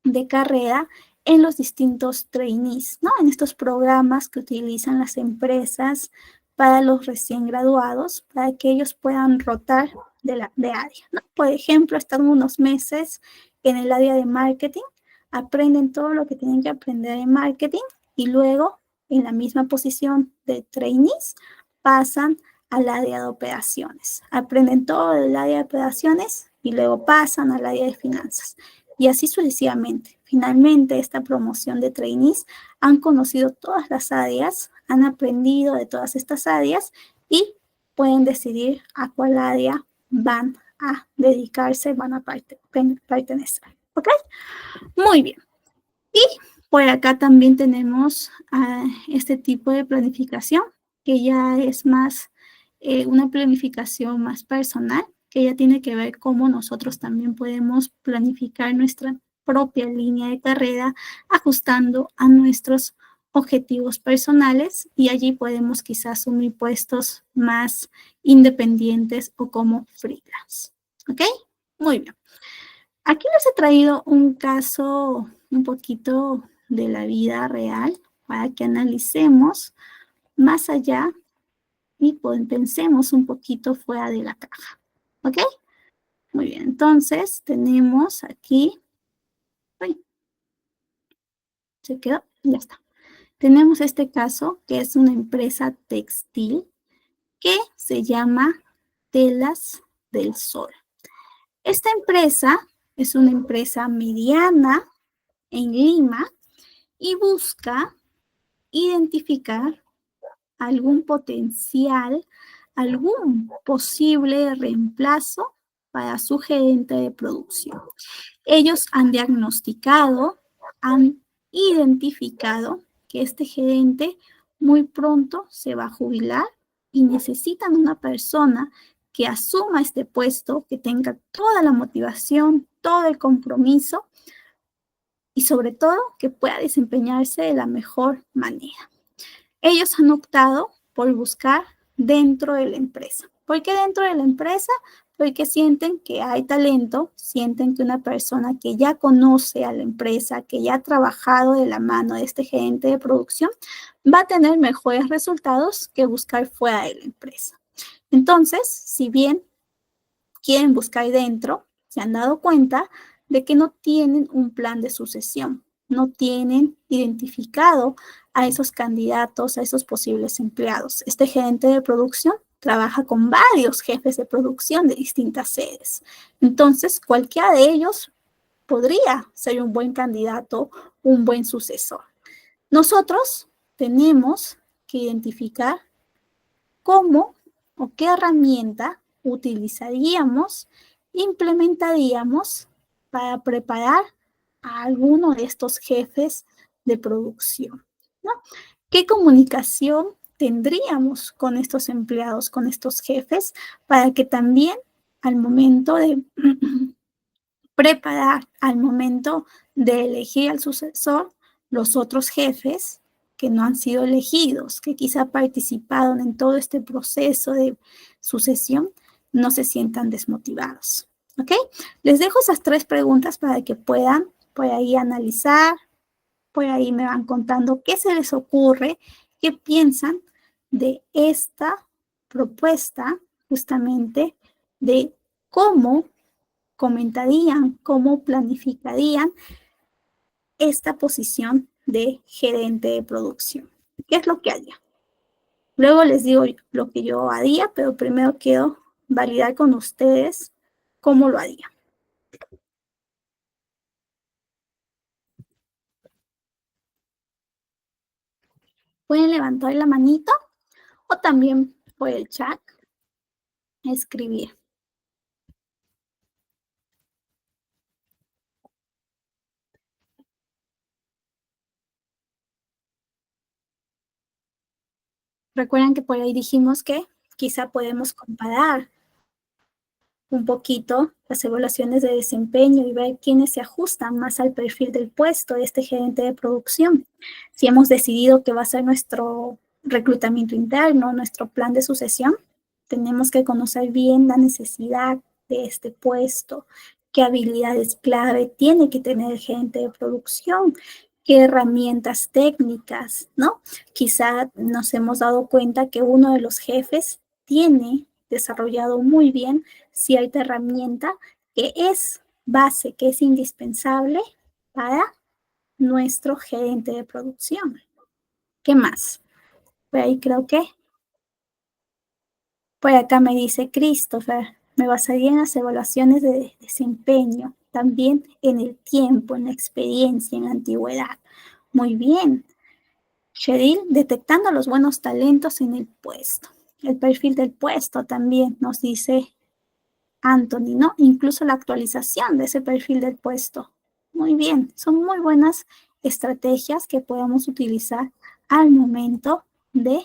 de carrera en los distintos trainees, ¿no? En estos programas que utilizan las empresas para los recién graduados, para que ellos puedan rotar de área, ¿no? Por ejemplo, están unos meses en el área de marketing, aprenden todo lo que tienen que aprender en marketing y luego en la misma posición de trainees pasan al área de operaciones. Aprenden todo el área de operaciones y luego pasan al área de finanzas y así sucesivamente. Finalmente, esta promoción de trainees han conocido todas las áreas, han aprendido de todas estas áreas y pueden decidir a cuál área van a dedicarse, van a pertenecer. ¿Ok? Muy bien. Y por acá también tenemos este tipo de planificación, que ya es más una planificación más personal, que ya tiene que ver cómo nosotros también podemos planificar nuestra propia línea de carrera, ajustando a nuestros objetivos personales, y allí podemos quizás asumir puestos más independientes o como freelance. ¿Ok? Muy bien. Aquí les he traído un caso un poquito de la vida real para que analicemos más allá y pensemos un poquito fuera de la caja. ¿Ok? Muy bien, entonces tenemos aquí, ay, se quedó, ya está. Tenemos este caso que es una empresa textil que se llama Telas del Sol. Esta empresa es una empresa mediana en Lima y busca identificar algún potencial, algún posible reemplazo para su gerente de producción. Ellos han diagnosticado, han identificado que este gerente muy pronto se va a jubilar y necesitan una persona que asuma este puesto, que tenga toda la motivación, todo el compromiso y sobre todo que pueda desempeñarse de la mejor manera. Ellos han optado por buscar dentro de la empresa. ¿Por qué dentro de la empresa? Porque sienten que hay talento, sienten que una persona que ya conoce a la empresa, que ya ha trabajado de la mano de este gerente de producción, va a tener mejores resultados que buscar fuera de la empresa. Entonces, si bien quieren buscar dentro, se han dado cuenta de que no tienen un plan de sucesión, no tienen identificado a esos candidatos, a esos posibles empleados. Este gerente de producción trabaja con varios jefes de producción de distintas sedes. Entonces, cualquiera de ellos podría ser un buen candidato, un buen sucesor. Nosotros tenemos que identificar cómo o qué herramienta utilizaríamos, implementaríamos para preparar a alguno de estos jefes de producción, ¿no? ¿Qué comunicación tendríamos con estos empleados, con estos jefes, para que también al momento de preparar, al momento de elegir al sucesor, los otros jefes que no han sido elegidos, que quizá participaron en todo este proceso de sucesión, no se sientan desmotivados. ¿Ok? Les dejo esas 3 preguntas para que puedan por ahí analizar, por ahí me van contando qué se les ocurre, qué piensan de esta propuesta justamente de cómo comentarían, cómo planificarían esta posición de gerente de producción. ¿Qué es lo que haría? Luego les digo lo que yo haría, pero primero quiero validar con ustedes cómo lo haría. Pueden levantar la manito o también por el chat escribir. Recuerden que por ahí dijimos que quizá podemos comparar un poquito las evaluaciones de desempeño y ver quiénes se ajustan más al perfil del puesto de este gerente de producción. Si hemos decidido que va a ser nuestro reclutamiento interno, nuestro plan de sucesión, tenemos que conocer bien la necesidad de este puesto, qué habilidades clave tiene que tener el gerente de producción, qué herramientas técnicas, ¿no? Quizá nos hemos dado cuenta que uno de los jefes tiene desarrollado muy bien cierta herramienta que es base, que es indispensable para nuestro gerente de producción. ¿Qué más? Por ahí creo que, por acá me dice Christopher, me basaría en las evaluaciones de desempeño, también en el tiempo, en la experiencia, en la antigüedad. Muy bien. Cheryl, detectando los buenos talentos en el puesto. El perfil del puesto también nos dice Anthony, ¿no? Incluso la actualización de ese perfil del puesto. Muy bien, son muy buenas estrategias que podemos utilizar al momento de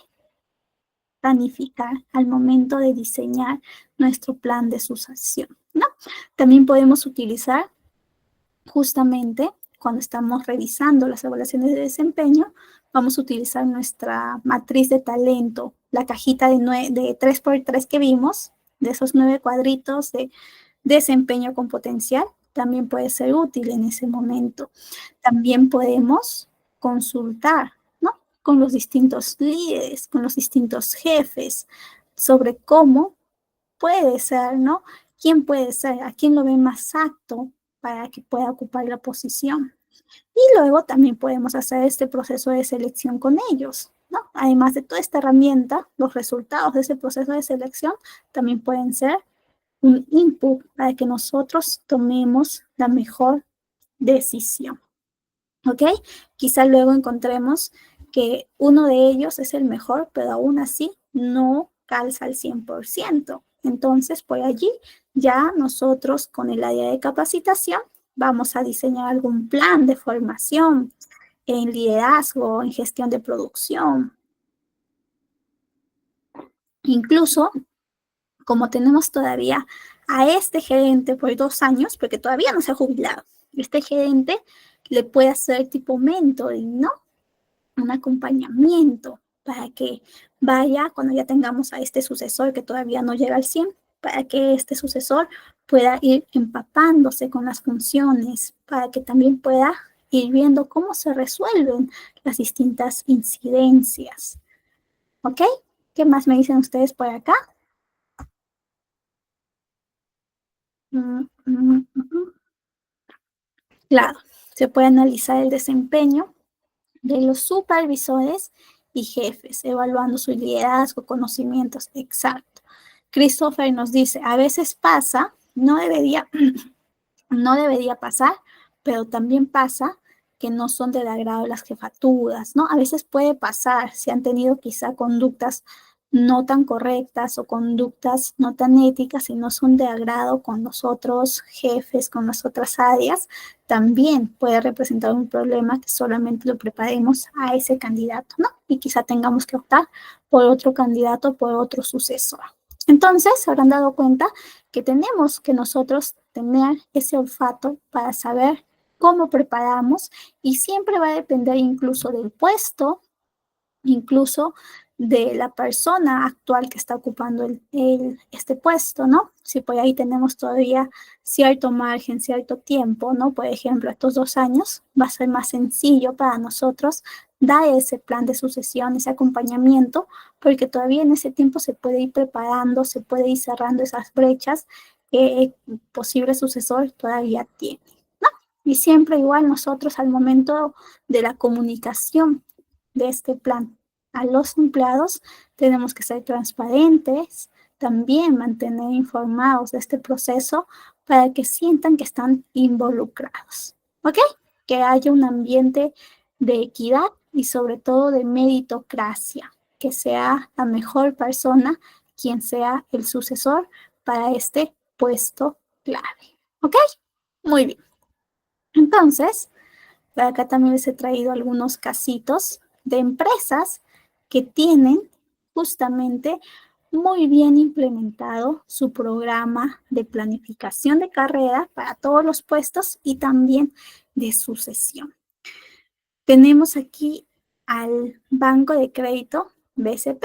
planificar, al momento de diseñar nuestro plan de sucesión, ¿no? También podemos utilizar justamente cuando estamos revisando las evaluaciones de desempeño, vamos a utilizar nuestra matriz de talento, la cajita de 3x3 que vimos, de esos 9 cuadritos de desempeño con potencial, también puede ser útil en ese momento. También podemos consultar, ¿no? Con los distintos líderes, con los distintos jefes, sobre cómo puede ser, ¿no? ¿Quién puede ser? ¿A quién lo ve más apto para que pueda ocupar la posición? Y luego también podemos hacer este proceso de selección con ellos, ¿no? Además de toda esta herramienta, los resultados de ese proceso de selección también pueden ser un input para que nosotros tomemos la mejor decisión. ¿Ok? Quizá luego encontremos que uno de ellos es el mejor, pero aún así no calza al 100%. Entonces, por allí ya nosotros con el área de capacitación vamos a diseñar algún plan de formación en liderazgo, en gestión de producción. Incluso, como tenemos todavía a este gerente por 2 años, porque todavía no se ha jubilado, este gerente le puede hacer tipo mentoring, ¿no? Un acompañamiento para que vaya, cuando ya tengamos a este sucesor que todavía no llega al 100, para que este sucesor pueda ir empapándose con las funciones, para que también pueda ir viendo cómo se resuelven las distintas incidencias. ¿Ok? ¿Qué más me dicen ustedes por acá? Claro, se puede analizar el desempeño de los supervisores y jefes, evaluando su liderazgo, conocimientos. Exacto. Christopher nos dice, a veces pasa, no debería, no debería pasar, pero también pasa que no son del agrado de las jefaturas, ¿no? A veces puede pasar si han tenido quizá conductas no tan correctas o conductas no tan éticas y no son de agrado con los otros jefes, con las otras áreas, también puede representar un problema que solamente lo preparemos a ese candidato, ¿no? Y quizá tengamos que optar por otro candidato, por otro sucesor. Entonces, se habrán dado cuenta que tenemos que nosotros tener ese olfato para saber cómo preparamos y siempre va a depender incluso del puesto, incluso de la persona actual que está ocupando este puesto, ¿no? Si por ahí tenemos todavía cierto margen, cierto tiempo, ¿no? Por ejemplo, estos 2 años va a ser más sencillo para nosotros dar ese plan de sucesión, ese acompañamiento, porque todavía en ese tiempo se puede ir preparando, se puede ir cerrando esas brechas que el posible sucesor todavía tiene, ¿no? Y siempre igual nosotros al momento de la comunicación de este plan a los empleados, tenemos que ser transparentes, también mantener informados de este proceso para que sientan que están involucrados, ¿ok? Que haya un ambiente de equidad y sobre todo de meritocracia, que sea la mejor persona quien sea el sucesor para este puesto clave, ¿ok? Muy bien. Entonces, acá también les he traído algunos casitos de empresas que tienen justamente muy bien implementado su programa de planificación de carrera para todos los puestos y también de sucesión. Tenemos aquí al Banco de Crédito BCP,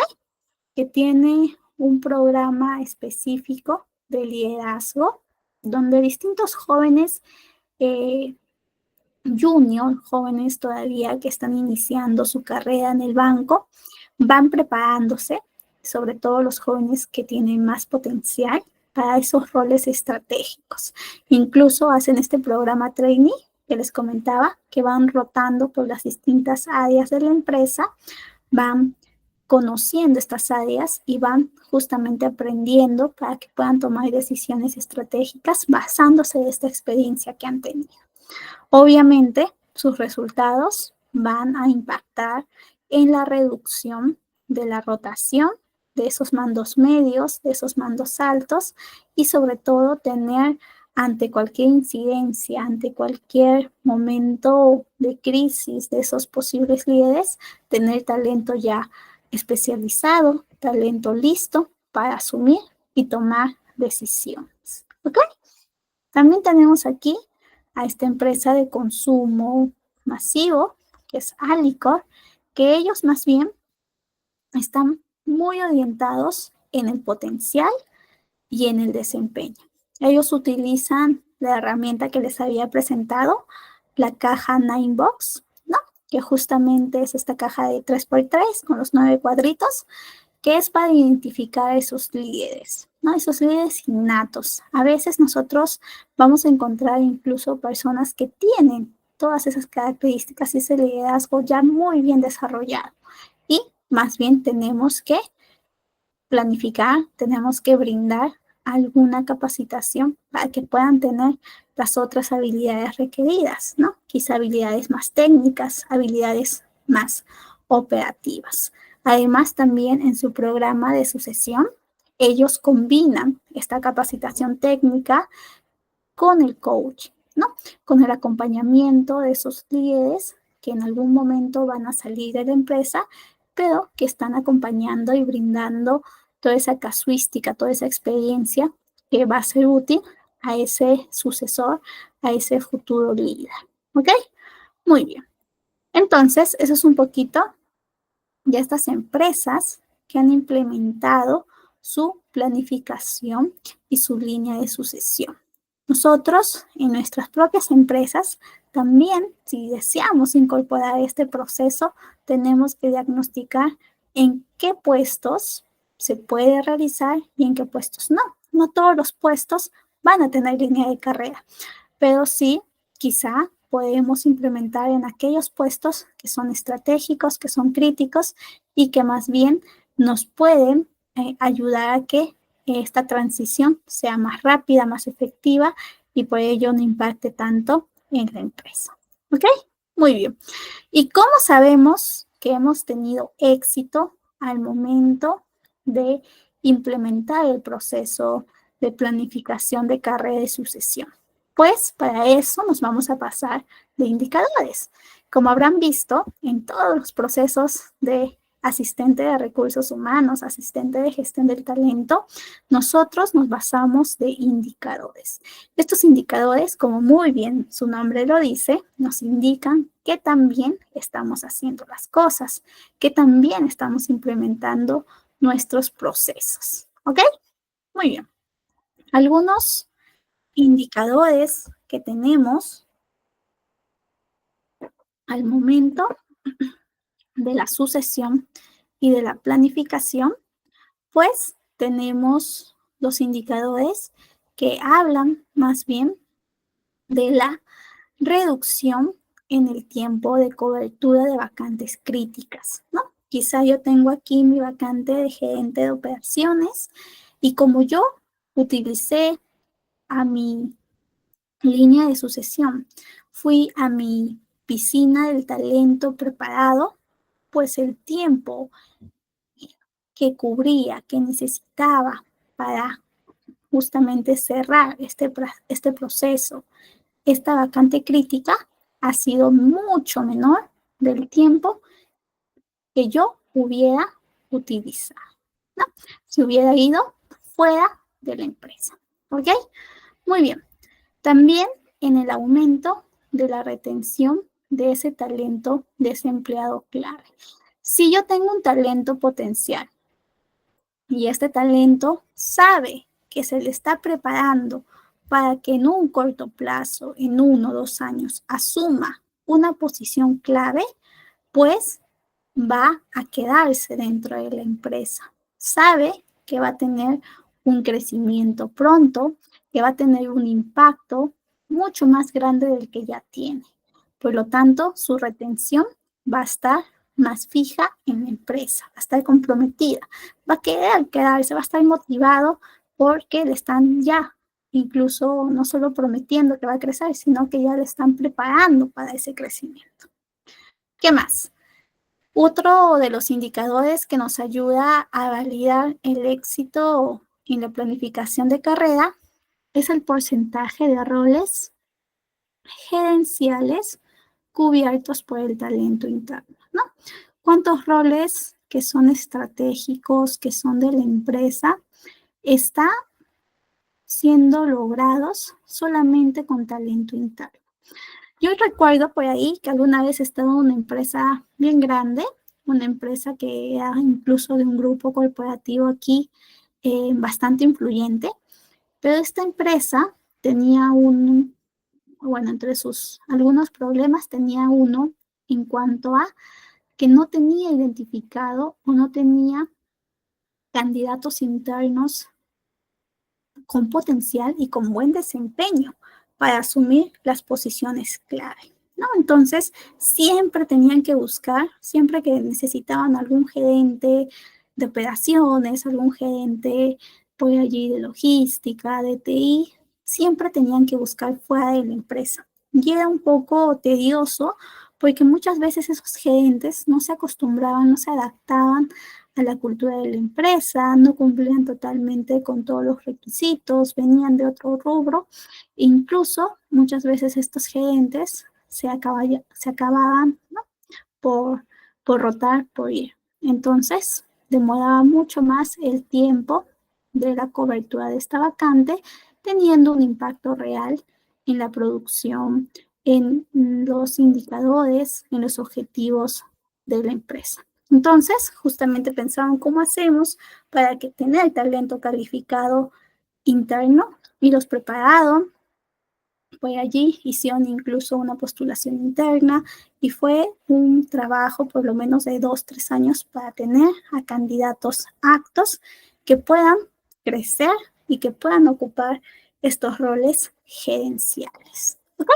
que tiene un programa específico de liderazgo donde distintos jóvenes junior, jóvenes todavía que están iniciando su carrera en el banco, van preparándose, sobre todo los jóvenes que tienen más potencial para esos roles estratégicos. Incluso hacen este programa trainee que les comentaba, que van rotando por las distintas áreas de la empresa, van conociendo estas áreas y van justamente aprendiendo para que puedan tomar decisiones estratégicas basándose en esta experiencia que han tenido. Obviamente, sus resultados van a impactar en la reducción de la rotación de esos mandos medios, de esos mandos altos y sobre todo tener ante cualquier incidencia, ante cualquier momento de crisis de esos posibles líderes, tener talento ya especializado, talento listo para asumir y tomar decisiones. ¿Ok? También tenemos aquí a esta empresa de consumo masivo, que es Alicor, que ellos más bien están muy orientados en el potencial y en el desempeño. Ellos utilizan la herramienta que les había presentado, la caja Ninebox, ¿no? Que justamente es esta caja de 3x3 con los 9 cuadritos, que es para identificar a esos líderes, ¿no? Esos líderes innatos. A veces nosotros vamos a encontrar incluso personas que tienen todas esas características y ese liderazgo ya muy bien desarrollado. Y más bien tenemos que planificar, tenemos que brindar alguna capacitación para que puedan tener las otras habilidades requeridas, ¿no? Quizá habilidades más técnicas, habilidades más operativas. Además, también en su programa de sucesión, ellos combinan esta capacitación técnica con el coach, ¿no? Con el acompañamiento de esos líderes que en algún momento van a salir de la empresa, pero que están acompañando y brindando toda esa casuística, toda esa experiencia que va a ser útil a ese sucesor, a ese futuro líder. ¿Ok? Muy bien. Entonces, eso es un poquito de estas empresas que han implementado su planificación y su línea de sucesión. Nosotros, en nuestras propias empresas, también, si deseamos incorporar este proceso, tenemos que diagnosticar en qué puestos se puede realizar y en qué puestos no. No todos los puestos van a tener línea de carrera, pero sí, quizá podemos implementar en aquellos puestos que son estratégicos, que son críticos y que más bien nos pueden ayudar a que esta transición sea más rápida, más efectiva y por ello no impacte tanto en la empresa. ¿Ok? Muy bien. ¿Y cómo sabemos que hemos tenido éxito al momento de implementar el proceso de planificación de carrera y sucesión? Pues para eso nos vamos a pasar de indicadores. Como habrán visto, en todos los procesos de asistente de recursos humanos, asistente de gestión del talento, nosotros nos basamos de indicadores. Estos indicadores, como muy bien su nombre lo dice, nos indican que también estamos haciendo las cosas, que también estamos implementando nuestros procesos. ¿Ok? Muy bien. Algunos indicadores que tenemos al momento de la sucesión y de la planificación, pues tenemos los indicadores que hablan más bien de la reducción en el tiempo de cobertura de vacantes críticas, ¿no? Quizá yo tengo aquí mi vacante de gerente de operaciones y como yo utilicé a mi línea de sucesión, fui a mi piscina del talento preparado, pues el tiempo que cubría, que necesitaba para justamente cerrar este proceso, esta vacante crítica, ha sido mucho menor del tiempo que yo hubiera utilizado, ¿no? Si hubiera ido fuera de la empresa. ¿Ok? Muy bien. También en el aumento de la retención de ese talento, de ese empleado clave. Si yo tengo un talento potencial y este talento sabe que se le está preparando para que en un corto plazo, en 1 o 2 años, asuma una posición clave, pues va a quedarse dentro de la empresa. Sabe que va a tener un crecimiento pronto, que va a tener un impacto mucho más grande del que ya tiene. Por lo tanto, su retención va a estar más fija en la empresa, va a estar comprometida, va a querer quedarse, va a estar motivado porque le están ya incluso no solo prometiendo que va a crecer, sino que ya le están preparando para ese crecimiento. ¿Qué más? Otro de los indicadores que nos ayuda a validar el éxito en la planificación de carrera es el porcentaje de roles gerenciales cubiertos por el talento interno, ¿no? ¿Cuántos roles que son estratégicos, que son de la empresa, están siendo logrados solamente con talento interno? Yo recuerdo por ahí que alguna vez estaba en una empresa bien grande, una empresa que era incluso de un grupo corporativo aquí bastante influyente, pero esta empresa tenía bueno, entre sus algunos problemas tenía uno en cuanto a que no tenía identificado o no tenía candidatos internos con potencial y con buen desempeño para asumir las posiciones clave, ¿no? Entonces, siempre tenían que buscar, siempre que necesitaban algún gerente de operaciones, algún gerente por allí de logística, de TI, siempre tenían que buscar fuera de la empresa. Y era un poco tedioso porque muchas veces esos gerentes no se acostumbraban, no se adaptaban a la cultura de la empresa, no cumplían totalmente con todos los requisitos, venían de otro rubro, e incluso muchas veces estos gerentes se acababan, ¿no? por, por rotar, por ir. Entonces, demoraba mucho más el tiempo de la cobertura de esta vacante, teniendo un impacto real en la producción, en los indicadores, en los objetivos de la empresa. Entonces, justamente pensaban cómo hacemos para que tener talento calificado interno y los prepararon. Pues allí hicieron incluso una postulación interna y fue un trabajo por lo menos de 2, 3 años para tener a candidatos aptos que puedan crecer y que puedan ocupar estos roles gerenciales. ¿Ok?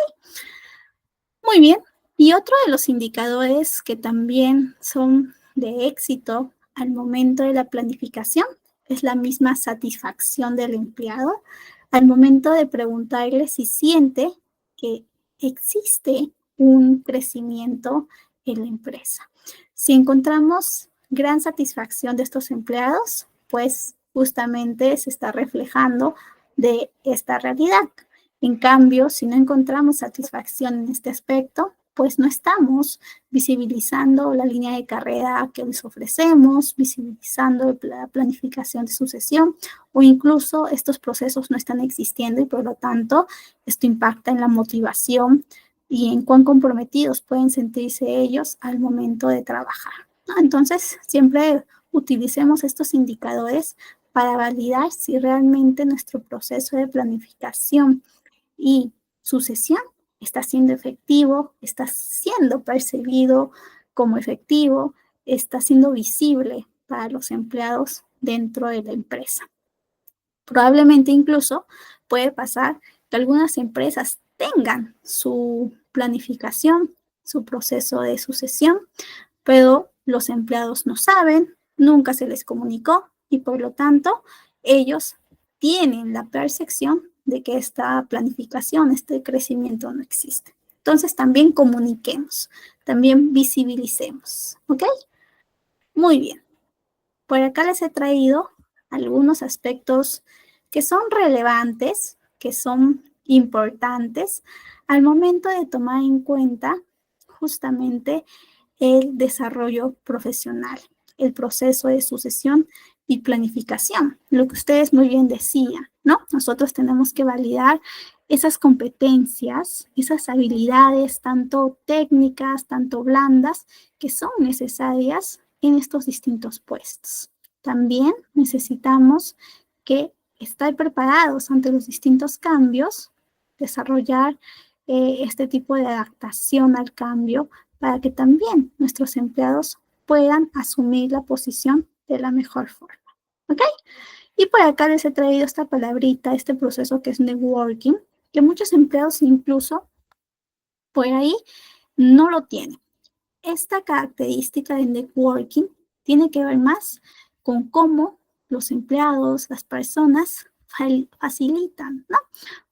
Muy bien. Y otro de los indicadores que también son de éxito al momento de la planificación es la misma satisfacción del empleado al momento de preguntarle si siente que existe un crecimiento en la empresa. Si encontramos gran satisfacción de estos empleados, pues justamente se está reflejando de esta realidad. En cambio, si no encontramos satisfacción en este aspecto, pues no estamos visibilizando la línea de carrera que les ofrecemos, visibilizando la planificación de sucesión, o incluso estos procesos no están existiendo y por lo tanto esto impacta en la motivación y en cuán comprometidos pueden sentirse ellos al momento de trabajar, ¿no? Entonces, siempre utilicemos estos indicadores para validar si realmente nuestro proceso de planificación y sucesión está siendo efectivo, está siendo percibido como efectivo, está siendo visible para los empleados dentro de la empresa. Probablemente incluso puede pasar que algunas empresas tengan su planificación, su proceso de sucesión, pero los empleados no saben, nunca se les comunicó y por lo tanto ellos tienen la percepción de que esta planificación, este crecimiento no existe. Entonces también comuniquemos, también visibilicemos, ¿ok? Muy bien. Por acá les he traído algunos aspectos que son relevantes, que son importantes al momento de tomar en cuenta justamente el desarrollo profesional, el proceso de sucesión y planificación, lo que ustedes muy bien decían, ¿no? Nosotros tenemos que validar esas competencias, esas habilidades, tanto técnicas, tanto blandas, que son necesarias en estos distintos puestos. También necesitamos que estar preparados ante los distintos cambios, desarrollar este tipo de adaptación al cambio para que también nuestros empleados puedan asumir la posición de la mejor forma. ¿Ok? Y por acá les he traído esta palabrita, este proceso que es networking, que muchos empleados incluso por ahí no lo tienen. Esta característica de networking tiene que ver más con cómo los empleados, las personas facilitan, ¿no?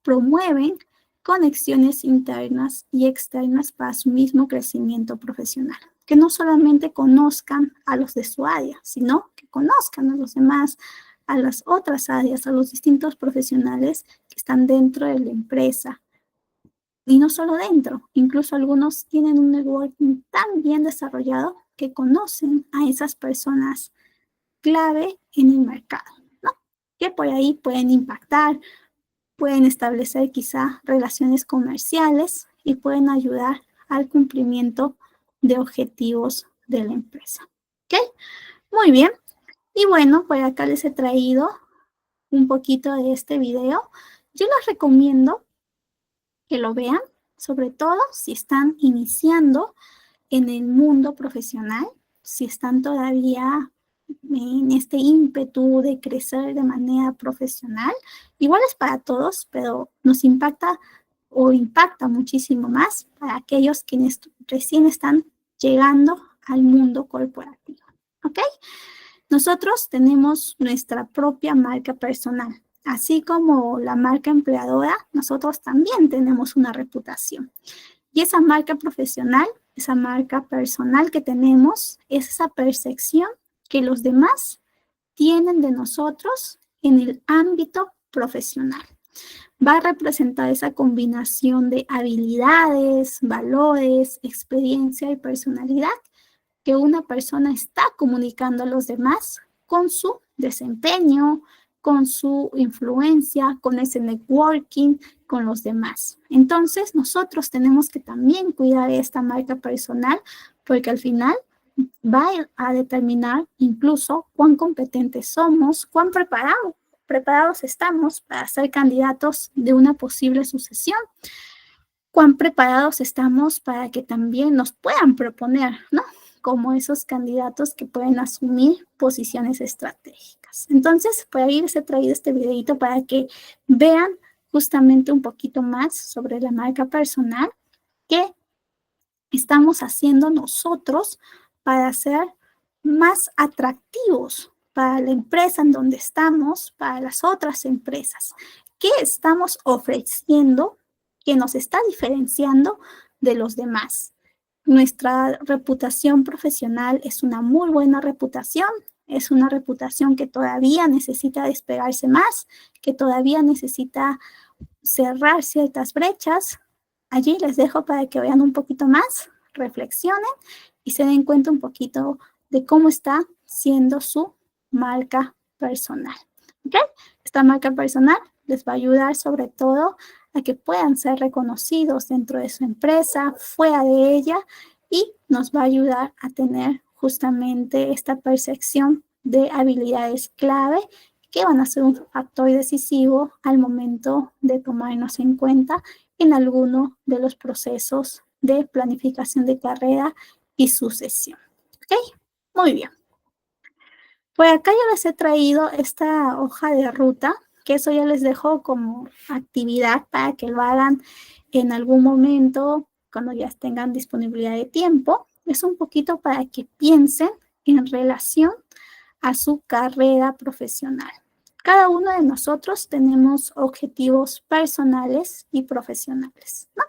Promueven conexiones internas y externas para su mismo crecimiento profesional. Que no solamente conozcan a los de su área, sino que conozcan a los demás, a las otras áreas, a los distintos profesionales que están dentro de la empresa. Y no solo dentro, incluso algunos tienen un networking tan bien desarrollado que conocen a esas personas clave en el mercado, ¿no? Que por ahí pueden impactar, pueden establecer quizá relaciones comerciales y pueden ayudar al cumplimiento de objetivos de la empresa. ¿Ok? Muy bien. Y bueno, por acá les he traído un poquito de este video. Yo les recomiendo que lo vean, sobre todo si están iniciando en el mundo profesional, si están todavía en este ímpetu de crecer de manera profesional. Igual es para todos, pero nos impacta o impacta muchísimo más para aquellos quienes recién están llegando al mundo corporativo. ¿Ok? Nosotros tenemos nuestra propia marca personal. Así como la marca empleadora, nosotros también tenemos una reputación. Y esa marca profesional, esa marca personal que tenemos, es esa percepción que los demás tienen de nosotros en el ámbito profesional. Va a representar esa combinación de habilidades, valores, experiencia y personalidad que una persona está comunicando a los demás con su desempeño, con su influencia, con ese networking con los demás. Entonces, nosotros tenemos que también cuidar esta marca personal porque al final va a determinar incluso cuán competentes somos, cuán preparados estamos para ser candidatos de una posible sucesión, cuán preparados estamos para que también nos puedan proponer, ¿no? Como esos candidatos que pueden asumir posiciones estratégicas. Entonces, por ahí les he traído este videito para que vean justamente un poquito más sobre la marca personal que estamos haciendo nosotros para ser más atractivos para la empresa en donde estamos, para las otras empresas. ¿Qué estamos ofreciendo que nos está diferenciando de los demás? Nuestra reputación profesional es una muy buena reputación, es una reputación que todavía necesita despegarse más, que todavía necesita cerrar ciertas brechas. Allí les dejo para que vean un poquito más, reflexionen y se den cuenta un poquito de cómo está siendo su marca personal. ¿Ok? Esta marca personal les va a ayudar sobre todo a que puedan ser reconocidos dentro de su empresa, fuera de ella, y nos va a ayudar a tener justamente esta percepción de habilidades clave que van a ser un factor decisivo al momento de tomarnos en cuenta en alguno de los procesos de planificación de carrera y sucesión. ¿Ok? Muy bien. Por acá ya les he traído esta hoja de ruta, que eso ya les dejo como actividad para que lo hagan en algún momento cuando ya tengan disponibilidad de tiempo. Es un poquito para que piensen en relación a su carrera profesional. Cada uno de nosotros tenemos objetivos personales y profesionales, ¿no?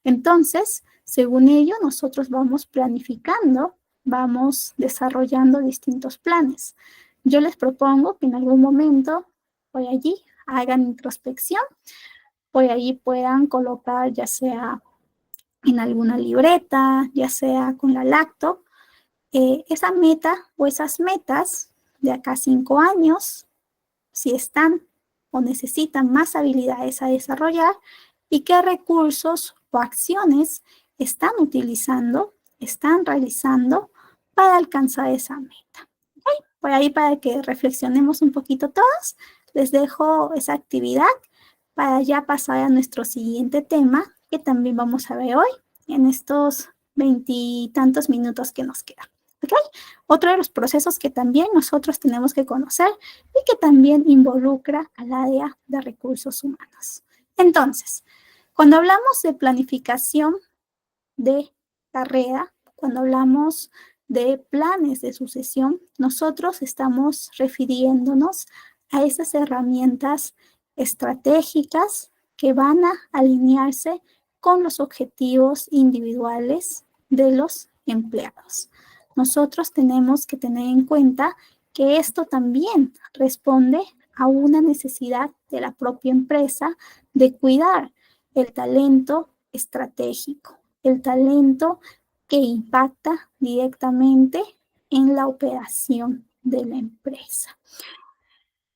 Entonces, según ello, nosotros vamos planificando, vamos desarrollando distintos planes. Yo les propongo que en algún momento, por allí, hagan introspección, por allí puedan colocar ya sea en alguna libreta, ya sea con la laptop, esa meta o esas metas de acá a 5 años, si están o necesitan más habilidades a desarrollar y qué recursos o acciones están utilizando, están realizando para alcanzar esa meta. ¿Okay? Por ahí para que reflexionemos un poquito todos, les dejo esa actividad para ya pasar a nuestro siguiente tema que también vamos a ver hoy en estos 20 y tantos minutos que nos quedan. ¿Okay? Otro de los procesos que también nosotros tenemos que conocer y que también involucra al área de recursos humanos. Entonces, cuando hablamos de planificación de carrera, cuando hablamos de planes de sucesión, nosotros estamos refiriéndonos a esas herramientas estratégicas que van a alinearse con los objetivos individuales de los empleados. Nosotros tenemos que tener en cuenta que esto también responde a una necesidad de la propia empresa de cuidar el talento estratégico, el talento que impacta directamente en la operación de la empresa.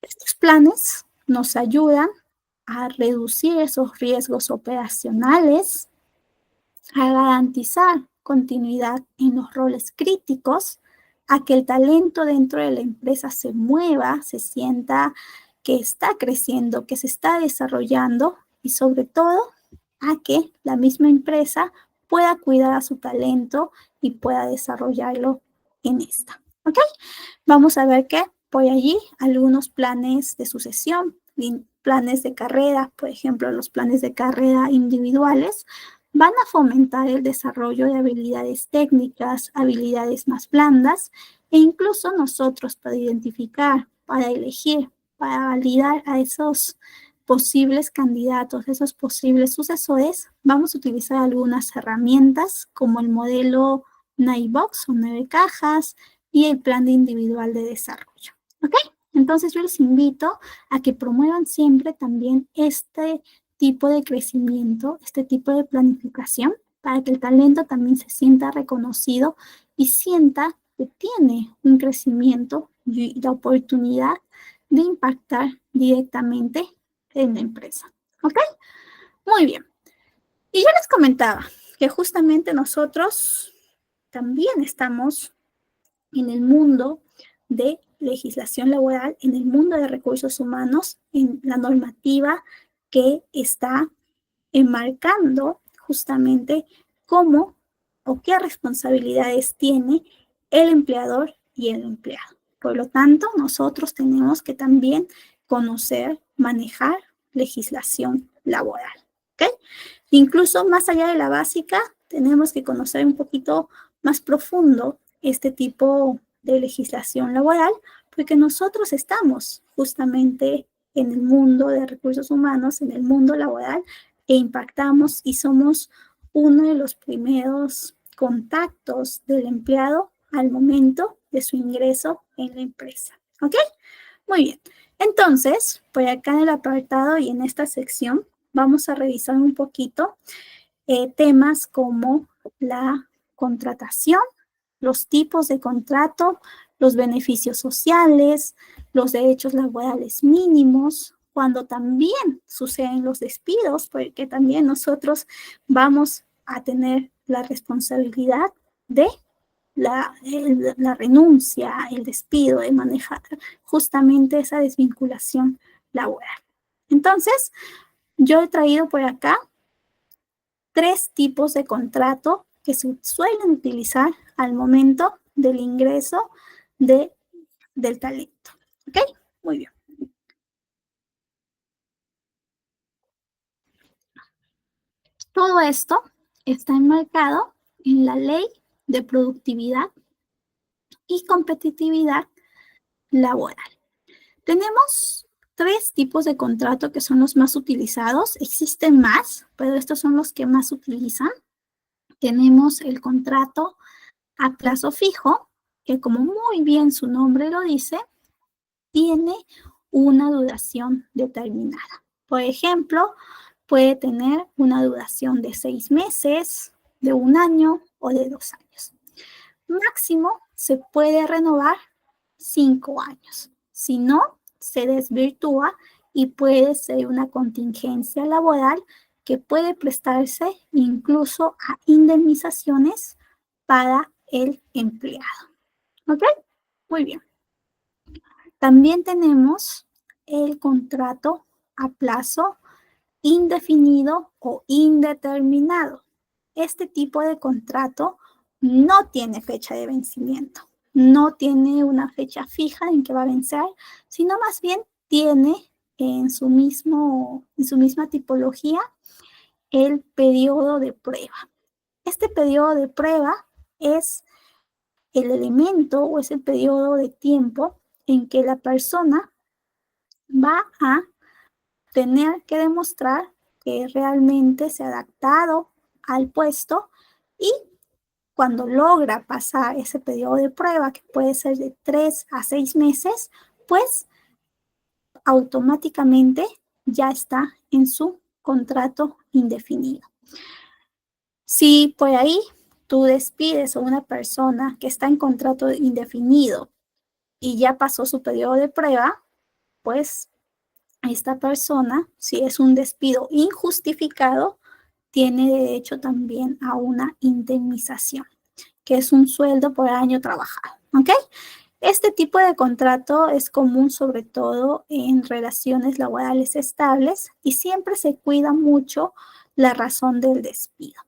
Estos planes nos ayudan a reducir esos riesgos operacionales, a garantizar continuidad en los roles críticos, a que el talento dentro de la empresa se mueva, se sienta que está creciendo, que se está desarrollando y sobre todo a que la misma empresa pueda cuidar a su talento y pueda desarrollarlo en esta. ¿Ok? Vamos a ver que por allí algunos planes de sucesión, planes de carrera, por ejemplo, los planes de carrera individuales, van a fomentar el desarrollo de habilidades técnicas, habilidades más blandas e incluso nosotros para identificar, para elegir, para validar a esos posibles candidatos, esos posibles sucesores, vamos a utilizar algunas herramientas como el modelo 9box o 9 cajas y el plan individual de desarrollo. ¿Ok? Entonces yo les invito a que promuevan siempre también este tipo de crecimiento, este tipo de planificación, para que el talento también se sienta reconocido y sienta que tiene un crecimiento y la oportunidad de impactar directamente en la empresa. ¿Ok? Muy bien. Y yo les comentaba que justamente nosotros también estamos en el mundo de legislación laboral, en el mundo de recursos humanos, en la normativa que está enmarcando justamente cómo o qué responsabilidades tiene el empleador y el empleado. Por lo tanto, nosotros tenemos que también conocer, manejar legislación laboral. ¿Okay? Incluso más allá de la básica, tenemos que conocer un poquito más profundo este tipo de legislación laboral, porque nosotros estamos justamente en el mundo de recursos humanos, en el mundo laboral, e impactamos y somos uno de los primeros contactos del empleado al momento de su ingreso en la empresa. ¿Ok? Muy bien. Entonces, por acá en el apartado y en esta sección, vamos a revisar un poquito temas como la contratación, los tipos de contrato, los beneficios sociales, los derechos laborales mínimos, cuando también suceden los despidos, porque también nosotros vamos a tener la responsabilidad de la renuncia, el despido, de manejar justamente esa desvinculación laboral. Entonces, yo he traído por acá 3 tipos de contrato que se suelen utilizar al momento del ingreso del talento. ¿Ok? Muy bien. Todo esto está enmarcado en la Ley de Productividad y Competitividad Laboral. Tenemos 3 tipos de contrato que son los más utilizados. Existen más, pero estos son los que más utilizan. Tenemos el contrato a plazo fijo, que como muy bien su nombre lo dice, tiene una duración determinada. Por ejemplo, puede tener una duración de 6 meses, de 1 año o de 2 años. Máximo se puede renovar 5 años. Si no, se desvirtúa y puede ser una contingencia laboral que puede prestarse incluso a indemnizaciones para el empleado. ¿Ok? Muy bien. También tenemos el contrato a plazo indefinido o indeterminado. Este tipo de contrato no tiene fecha de vencimiento, no tiene una fecha fija en que va a vencer, sino más bien tiene en su misma tipología el periodo de prueba. Este periodo de prueba es el elemento o es el periodo de tiempo en que la persona va a tener que demostrar que realmente se ha adaptado al puesto y cuando logra pasar ese periodo de prueba, que puede ser de 3 a 6 meses, pues automáticamente ya está en su contrato indefinido. Si por ahí tú despides a una persona que está en contrato indefinido y ya pasó su periodo de prueba, pues esta persona, si es un despido injustificado, tiene derecho también a una indemnización, que es un sueldo por año trabajado. ¿Ok? Este tipo de contrato es común sobre todo en relaciones laborales estables y siempre se cuida mucho la razón del despido.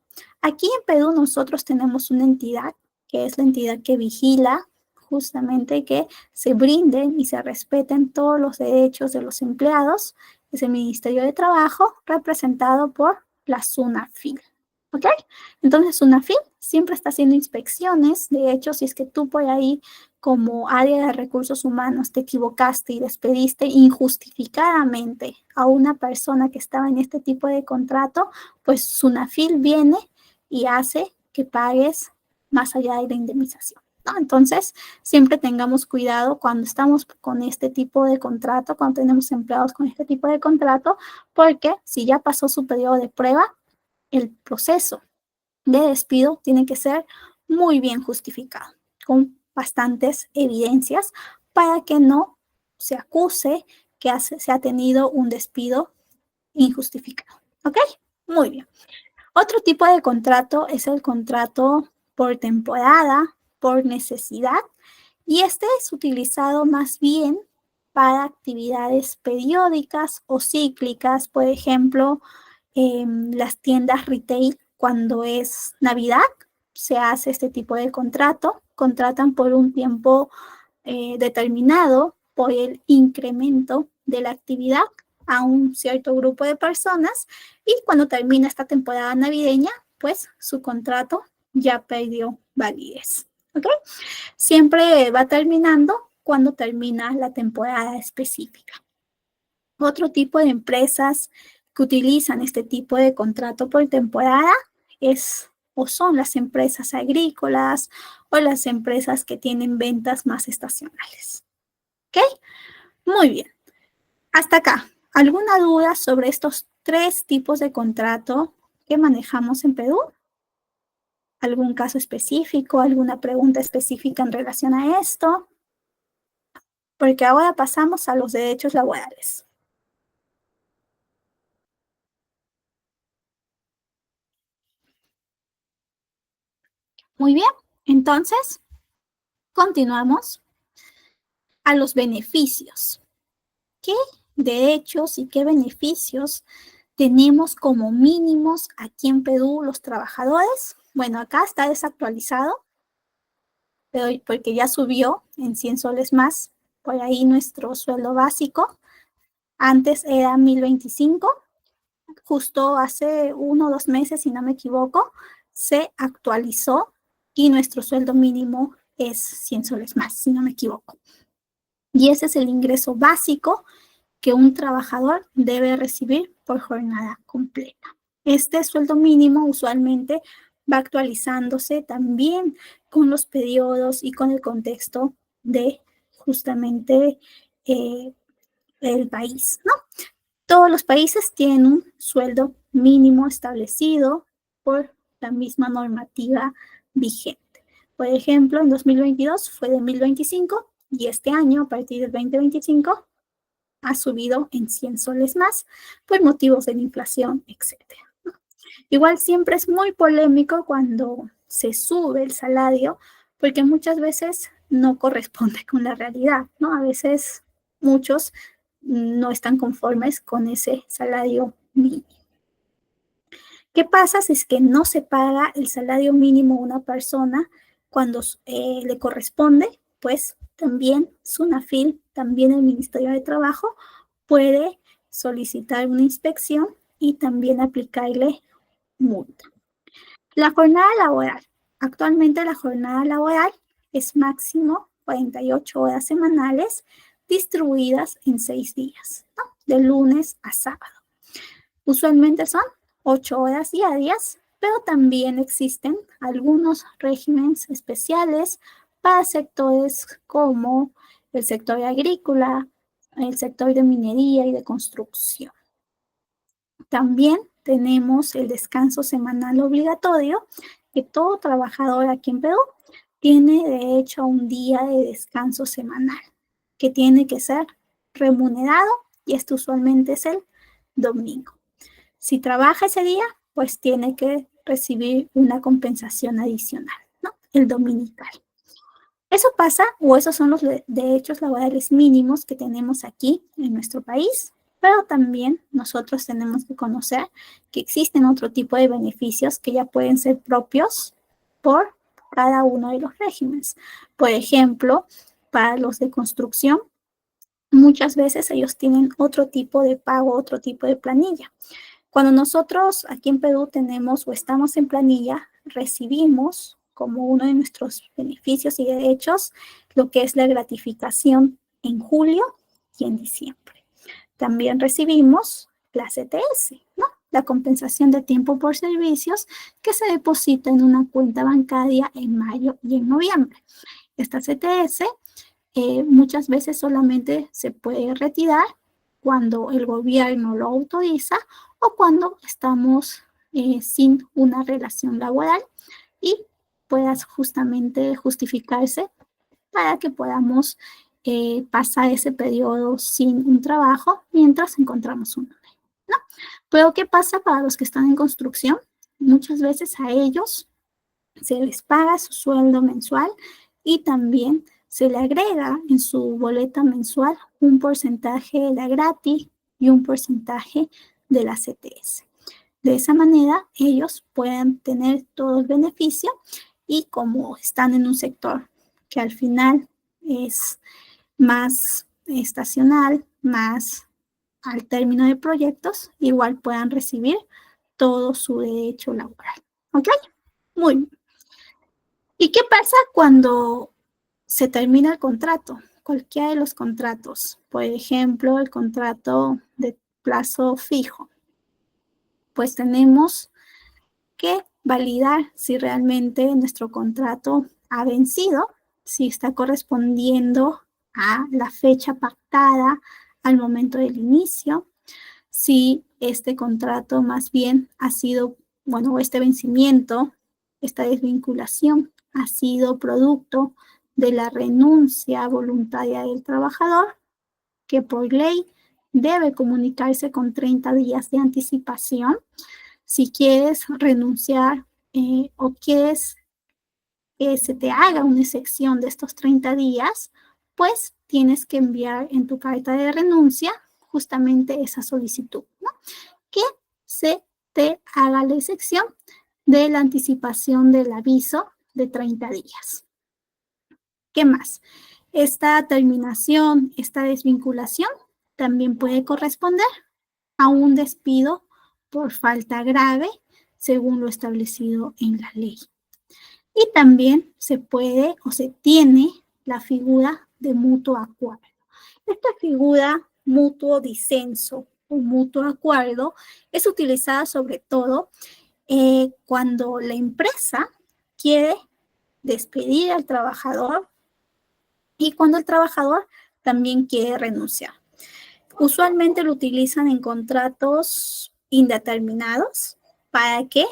Aquí en Perú nosotros tenemos una entidad que es la entidad que vigila justamente que se brinden y se respeten todos los derechos de los empleados. Es el Ministerio de Trabajo representado por la SUNAFIL. ¿Ok? Entonces, SUNAFIL siempre está haciendo inspecciones. De hecho, si es que tú por ahí como área de recursos humanos te equivocaste y despediste injustificadamente a una persona que estaba en este tipo de contrato, pues SUNAFIL viene y hace que pagues más allá de la indemnización, ¿no? Entonces, siempre tengamos cuidado cuando estamos con este tipo de contrato, cuando tenemos empleados con este tipo de contrato, porque si ya pasó su periodo de prueba, el proceso de despido tiene que ser muy bien justificado, con bastantes evidencias para que no se acuse que se ha tenido un despido injustificado. ¿Ok? Muy bien. Otro tipo de contrato es el contrato por temporada, por necesidad, y este es utilizado más bien para actividades periódicas o cíclicas, por ejemplo, las tiendas retail cuando es Navidad, se hace este tipo de contrato, contratan por un tiempo determinado por el incremento de la actividad a un cierto grupo de personas y cuando termina esta temporada navideña, pues su contrato ya perdió validez. ¿Ok? Siempre va terminando cuando termina la temporada específica. Otro tipo de empresas que utilizan este tipo de contrato por temporada es o son las empresas agrícolas o las empresas que tienen ventas más estacionales. ¿Ok? Muy bien. Hasta acá. ¿Alguna duda sobre estos 3 tipos de contrato que manejamos en Perú? ¿Algún caso específico? ¿Alguna pregunta específica en relación a esto? Porque ahora pasamos a los derechos laborales. Muy bien. Entonces, continuamos a los beneficios. ¿Qué derechos y qué beneficios tenemos como mínimos aquí en Perú los trabajadores? Bueno, acá está desactualizado, pero porque ya subió en 100 soles más. Por ahí nuestro sueldo básico antes era 1025, justo hace 1 o 2 meses, si no me equivoco, se actualizó y nuestro sueldo mínimo es 100 soles más, si no me equivoco. Y ese es el ingreso básico que un trabajador debe recibir por jornada completa. Este sueldo mínimo usualmente va actualizándose también con los periodos y con el contexto de justamente el país, ¿no? Todos los países tienen un sueldo mínimo establecido por la misma normativa vigente. Por ejemplo, en 2022 fue de 1025 y este año, a partir del 2025, ha subido en 100 soles más por motivos de la inflación, etcétera. Igual siempre es muy polémico cuando se sube el salario, porque muchas veces no corresponde con la realidad, ¿no? A veces muchos no están conformes con ese salario mínimo. ¿Qué pasa si es que no se paga el salario mínimo a una persona cuando le corresponde? Pues también SUNAFIL, también el Ministerio de Trabajo puede solicitar una inspección y también aplicarle multa. La jornada laboral. Actualmente la jornada laboral es máximo 48 horas semanales distribuidas en 6 días, ¿no? De lunes a sábado. Usualmente son 8 horas diarias, pero también existen algunos regímenes especiales para sectores como el sector agrícola, el sector de minería y de construcción. También tenemos el descanso semanal obligatorio, que todo trabajador aquí en Perú tiene derecho a un día de descanso semanal, que tiene que ser remunerado y esto usualmente es el domingo. Si trabaja ese día, pues tiene que recibir una compensación adicional, ¿no? El dominical. Eso pasa, o esos son los derechos laborales mínimos que tenemos aquí en nuestro país, pero también nosotros tenemos que conocer que existen otro tipo de beneficios que ya pueden ser propios por cada uno de los regímenes. Por ejemplo, para los de construcción, muchas veces ellos tienen otro tipo de pago, otro tipo de planilla. Cuando nosotros aquí en Perú tenemos o estamos en planilla, recibimos como uno de nuestros beneficios y derechos lo que es la gratificación en julio y en diciembre. También recibimos la CTS, ¿no? La compensación de tiempo por servicios que se deposita en una cuenta bancaria en mayo y en noviembre. Esta CTS muchas veces solamente se puede retirar cuando el gobierno lo autoriza o cuando estamos sin una relación laboral y pueda justamente justificarse para que podamos pasar ese periodo sin un trabajo mientras encontramos uno, ¿no? Pero ¿qué pasa para los que están en construcción? Muchas veces a ellos se les paga su sueldo mensual y también se le agrega en su boleta mensual un porcentaje de la gratis y un porcentaje de la CTS. De esa manera, ellos pueden tener todo el beneficio y como están en un sector que al final es más estacional, más al término de proyectos, igual puedan recibir todo su derecho laboral. ¿Ok? Muy bien. ¿Y qué pasa cuando se termina el contrato? Cualquiera de los contratos, por ejemplo, el contrato de plazo fijo, pues tenemos que validar si realmente nuestro contrato ha vencido, si está correspondiendo a la fecha pactada al momento del inicio, si este contrato más bien ha sido, bueno, este vencimiento, esta desvinculación ha sido producto de la renuncia voluntaria del trabajador, que por ley debe comunicarse con 30 días de anticipación. Si quieres renunciar o quieres que se te haga una excepción de estos 30 días, pues tienes que enviar en tu carta de renuncia justamente esa solicitud, ¿no? Que se te haga la excepción de la anticipación del aviso de 30 días. ¿Qué más? Esta terminación, esta desvinculación, también puede corresponder a un despido por falta grave, según lo establecido en la ley. Y también se puede o se tiene la figura de mutuo acuerdo. Esta figura, mutuo disenso o mutuo acuerdo, es utilizada sobre todo cuando la empresa quiere despedir al trabajador y cuando el trabajador también quiere renunciar. Usualmente lo utilizan en contratos indeterminados para que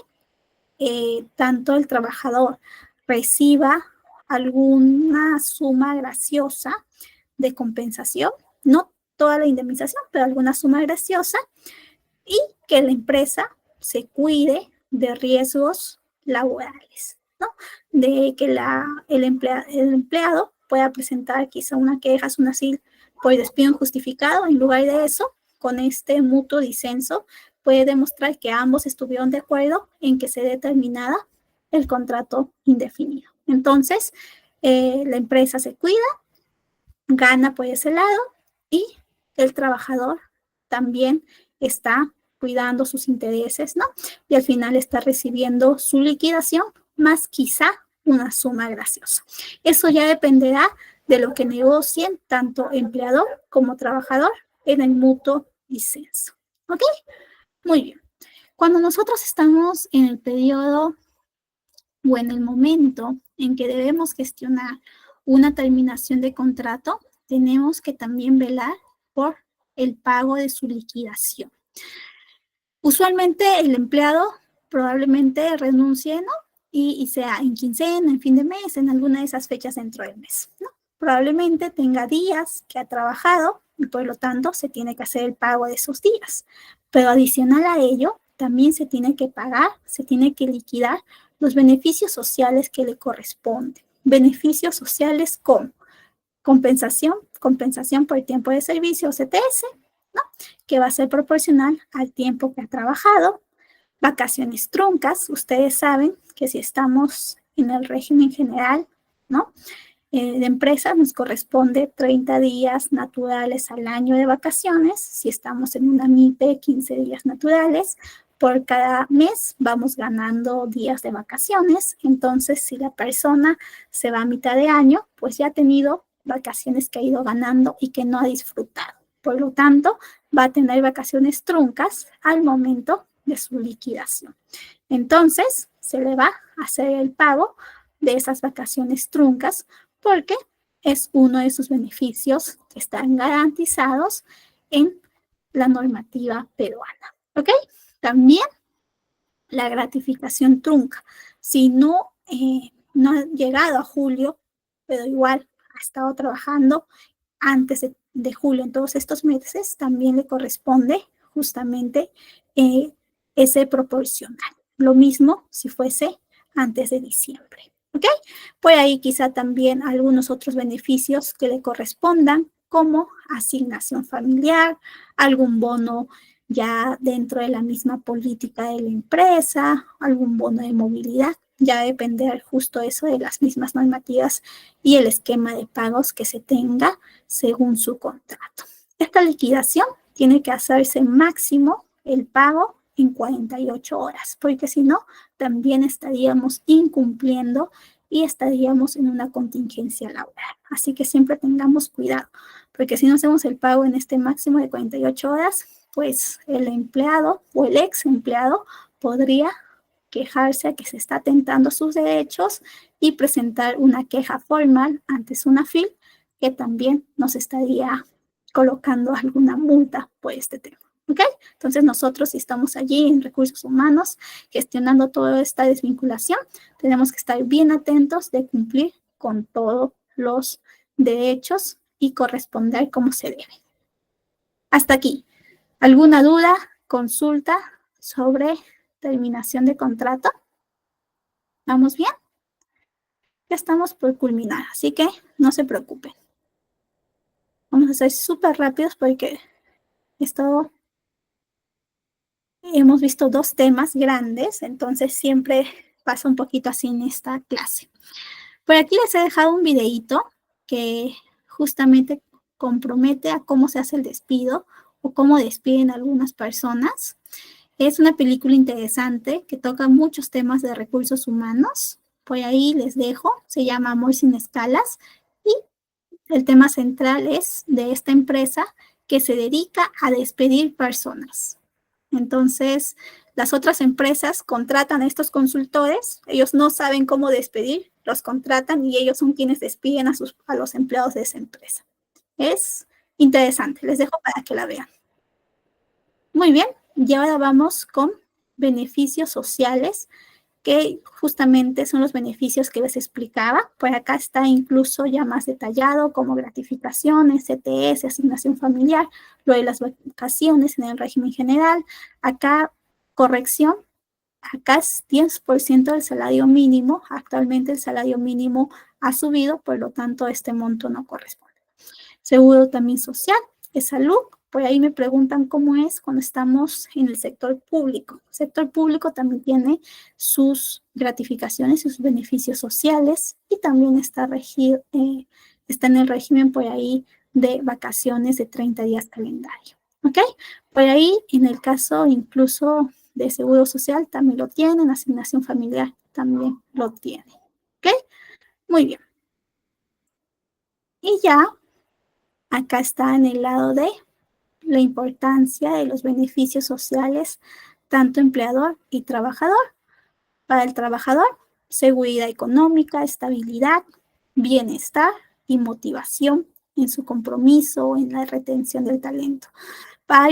tanto el trabajador reciba alguna suma graciosa de compensación, no toda la indemnización, pero alguna suma graciosa, y que la empresa se cuide de riesgos laborales, ¿no? De que el empleado pueda presentar quizá una queja, una SIL por despido injustificado. En lugar de eso, con este mutuo disenso, puede demostrar que ambos estuvieron de acuerdo en que se determinara el contrato indefinido. Entonces, la empresa se cuida, gana por ese lado y el trabajador también está cuidando sus intereses, ¿no? Y al final está recibiendo su liquidación más quizá una suma graciosa. Eso ya dependerá de lo que negocien tanto empleador como trabajador en el mutuo disenso. ¿Ok? Muy bien. Cuando nosotros estamos en el periodo o en el momento en que debemos gestionar una terminación de contrato, tenemos que también velar por el pago de su liquidación. Usualmente el empleado probablemente renuncie, ¿no? Y sea en quincena, en fin de mes, en alguna de esas fechas dentro del mes, ¿no? Probablemente tenga días que ha trabajado y por lo tanto se tiene que hacer el pago de esos días. Pero adicional a ello, también se tiene que pagar, se tiene que liquidar los beneficios sociales que le corresponden. Beneficios sociales como compensación por el tiempo de servicio, CTS, ¿no? Que va a ser proporcional al tiempo que ha trabajado. Vacaciones truncas, ustedes saben que si estamos en el régimen general, ¿no? De empresa nos corresponde 30 días naturales al año de vacaciones. Si estamos en una MIPE, 15 días naturales. Por cada mes vamos ganando días de vacaciones. Entonces, si la persona se va a mitad de año, pues ya ha tenido vacaciones que ha ido ganando y que no ha disfrutado. Por lo tanto, va a tener vacaciones truncas al momento de su liquidación. Entonces, se le va a hacer el pago de esas vacaciones truncas porque es uno de sus beneficios que están garantizados en la normativa peruana. ¿Ok? También la gratificación trunca. Si no ha llegado a julio, pero igual ha estado trabajando antes de julio, en todos estos meses, también le corresponde justamente ese proporcional. Lo mismo si fuese antes de diciembre. ¿Ok? Por ahí quizá también algunos otros beneficios que le correspondan, como asignación familiar, algún bono ya dentro de la misma política de la empresa, algún bono de movilidad, ya depende justo eso de las mismas normativas y el esquema de pagos que se tenga según su contrato. Esta liquidación tiene que hacerse máximo el pago en 48 horas, porque si no, también estaríamos incumpliendo y estaríamos en una contingencia laboral. Así que siempre tengamos cuidado, porque si no hacemos el pago en este máximo de 48 horas, pues el empleado o el ex empleado podría quejarse a que se está atentando sus derechos y presentar una queja formal ante SUNAFIL, que también nos estaría colocando alguna multa por este tema. ¿Ok? Entonces nosotros, si estamos allí en recursos humanos gestionando toda esta desvinculación, tenemos que estar bien atentos de cumplir con todos los derechos y corresponder como se debe. Hasta aquí. ¿Alguna duda, consulta sobre terminación de contrato? ¿Vamos bien? Ya estamos por culminar, así que no se preocupen. Vamos a ser súper rápidos porque hemos visto 2 temas grandes, entonces siempre pasa un poquito así en esta clase. Por aquí les he dejado un videíto que justamente compromete a cómo se hace el despido o cómo despiden a algunas personas. Es una película interesante que toca muchos temas de recursos humanos. Por ahí les dejo, se llama Amor sin escalas y el tema central es de esta empresa que se dedica a despedir personas. Entonces, las otras empresas contratan a estos consultores, ellos no saben cómo despedir, los contratan y ellos son quienes despiden a los empleados de esa empresa. Es interesante, les dejo para que la vean. Muy bien, y ahora vamos con beneficios sociales, que justamente son los beneficios que les explicaba. Por acá está incluso ya más detallado como gratificaciones, CTS, asignación familiar, lo de las vacaciones en el régimen general. Acá, corrección, acá es 10% del salario mínimo. Actualmente el salario mínimo ha subido, por lo tanto este monto no corresponde. Seguro también social, de salud. Por ahí me preguntan cómo es cuando estamos en el sector público. El sector público también tiene sus gratificaciones, sus beneficios sociales y también está en el régimen por ahí de vacaciones de 30 días calendario. ¿Ok? Por ahí, en el caso incluso de seguro social, también lo tienen, asignación familiar también lo tienen. ¿Ok? Muy bien. Y ya acá está en el lado de la importancia de los beneficios sociales, tanto empleador y trabajador. Para el trabajador, seguridad económica, estabilidad, bienestar y motivación en su compromiso, en la retención del talento. Ha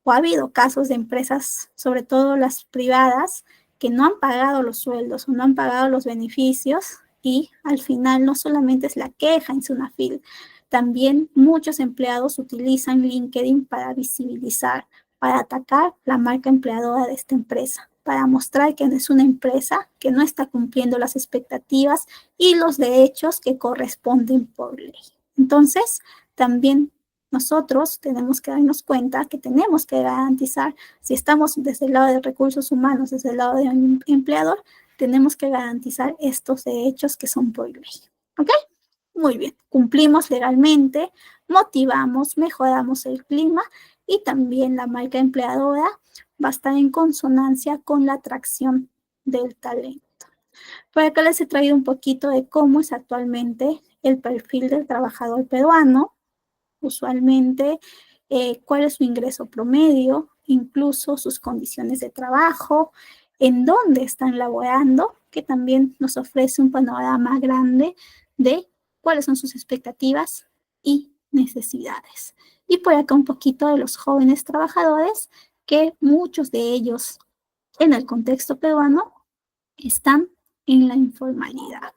habido casos de empresas, sobre todo las privadas, que no han pagado los sueldos o no han pagado los beneficios y al final no solamente es la queja en SUNAFIL, también muchos empleados utilizan LinkedIn para visibilizar, para atacar la marca empleadora de esta empresa, para mostrar que es una empresa que no está cumpliendo las expectativas y los derechos que corresponden por ley. Entonces, también nosotros tenemos que darnos cuenta que tenemos que garantizar, si estamos desde el lado de recursos humanos, desde el lado del empleador, tenemos que garantizar estos derechos que son por ley. ¿Ok? Muy bien, cumplimos legalmente, motivamos, mejoramos el clima y también la marca empleadora va a estar en consonancia con la atracción del talento. Por acá les he traído un poquito de cómo es actualmente el perfil del trabajador peruano, usualmente cuál es su ingreso promedio, incluso sus condiciones de trabajo, en dónde están laborando, que también nos ofrece un panorama grande de cuáles son sus expectativas y necesidades. Y por acá un poquito de los jóvenes trabajadores, que muchos de ellos en el contexto peruano están en la informalidad.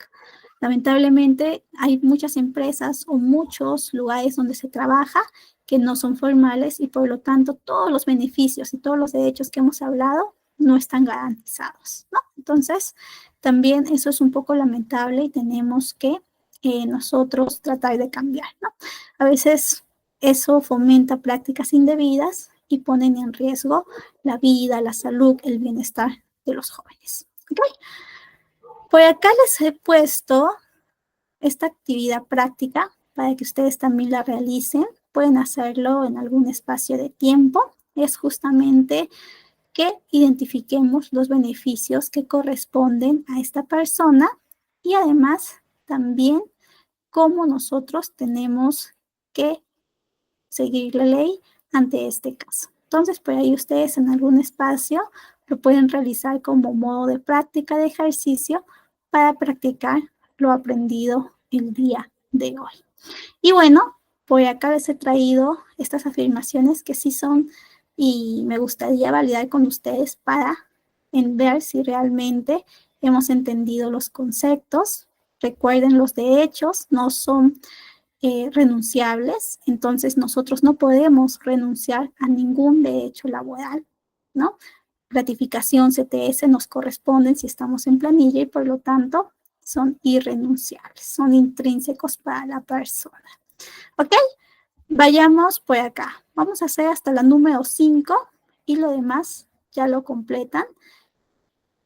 Lamentablemente hay muchas empresas o muchos lugares donde se trabaja que no son formales y por lo tanto todos los beneficios y todos los derechos que hemos hablado no están garantizados, ¿no? Entonces, también eso es un poco lamentable y tenemos que nosotros tratar de cambiar, ¿no? A veces eso fomenta prácticas indebidas y ponen en riesgo la vida, la salud, el bienestar de los jóvenes. ¿Okay? Por acá les he puesto esta actividad práctica para que ustedes también la realicen. Pueden hacerlo en algún espacio de tiempo. Es justamente que identifiquemos los beneficios que corresponden a esta persona y además también cómo nosotros tenemos que seguir la ley ante este caso. Entonces, por ahí ustedes en algún espacio lo pueden realizar como modo de práctica de ejercicio para practicar lo aprendido el día de hoy. Y bueno, por acá les he traído estas afirmaciones que sí son y me gustaría validar con ustedes para ver si realmente hemos entendido los conceptos. Recuerden, los derechos no son renunciables, entonces nosotros no podemos renunciar a ningún derecho laboral, ¿no? Gratificación, CTS nos corresponden si estamos en planilla y por lo tanto son irrenunciables, son intrínsecos para la persona. ¿Ok? Vayamos por acá. Vamos a hacer hasta la número 5 y lo demás ya lo completan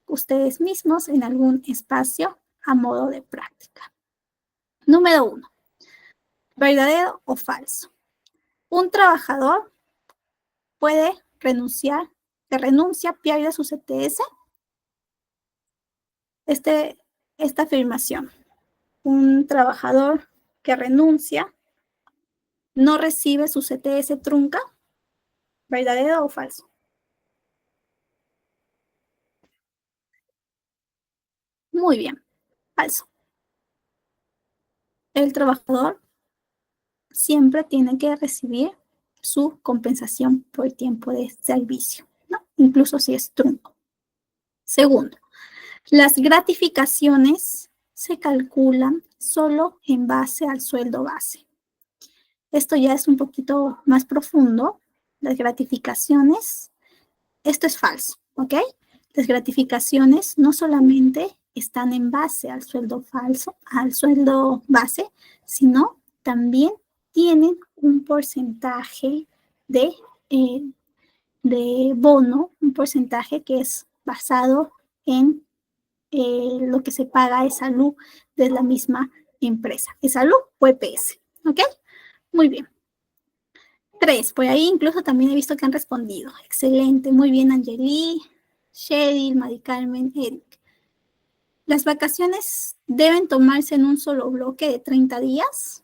ustedes mismos en algún espacio a modo de práctica. Número 1. ¿Verdadero o falso? Un trabajador puede renunciar, que renuncia, pierde su CTS. Esta afirmación. Un trabajador que renuncia no recibe su CTS trunca. ¿Verdadero o falso? Muy bien, falso. El trabajador siempre tiene que recibir su compensación por tiempo de servicio, ¿no? Incluso si es trunco. Segundo, las gratificaciones se calculan solo en base al sueldo base. Esto ya es un poquito más profundo. Las gratificaciones, esto es falso, ¿ok? Las gratificaciones no solamente están en base al sueldo falso, al sueldo base, sino también tienen un porcentaje eh, de bono, un porcentaje que es basado en lo que se paga de salud de la misma empresa, de salud o EPS, ¿ok? Muy bien. 3, por ahí incluso también he visto que han respondido. Excelente, muy bien, Angeli, Sheryl, Mari Carmen, Eric. ¿Las vacaciones deben tomarse en un solo bloque de 30 días?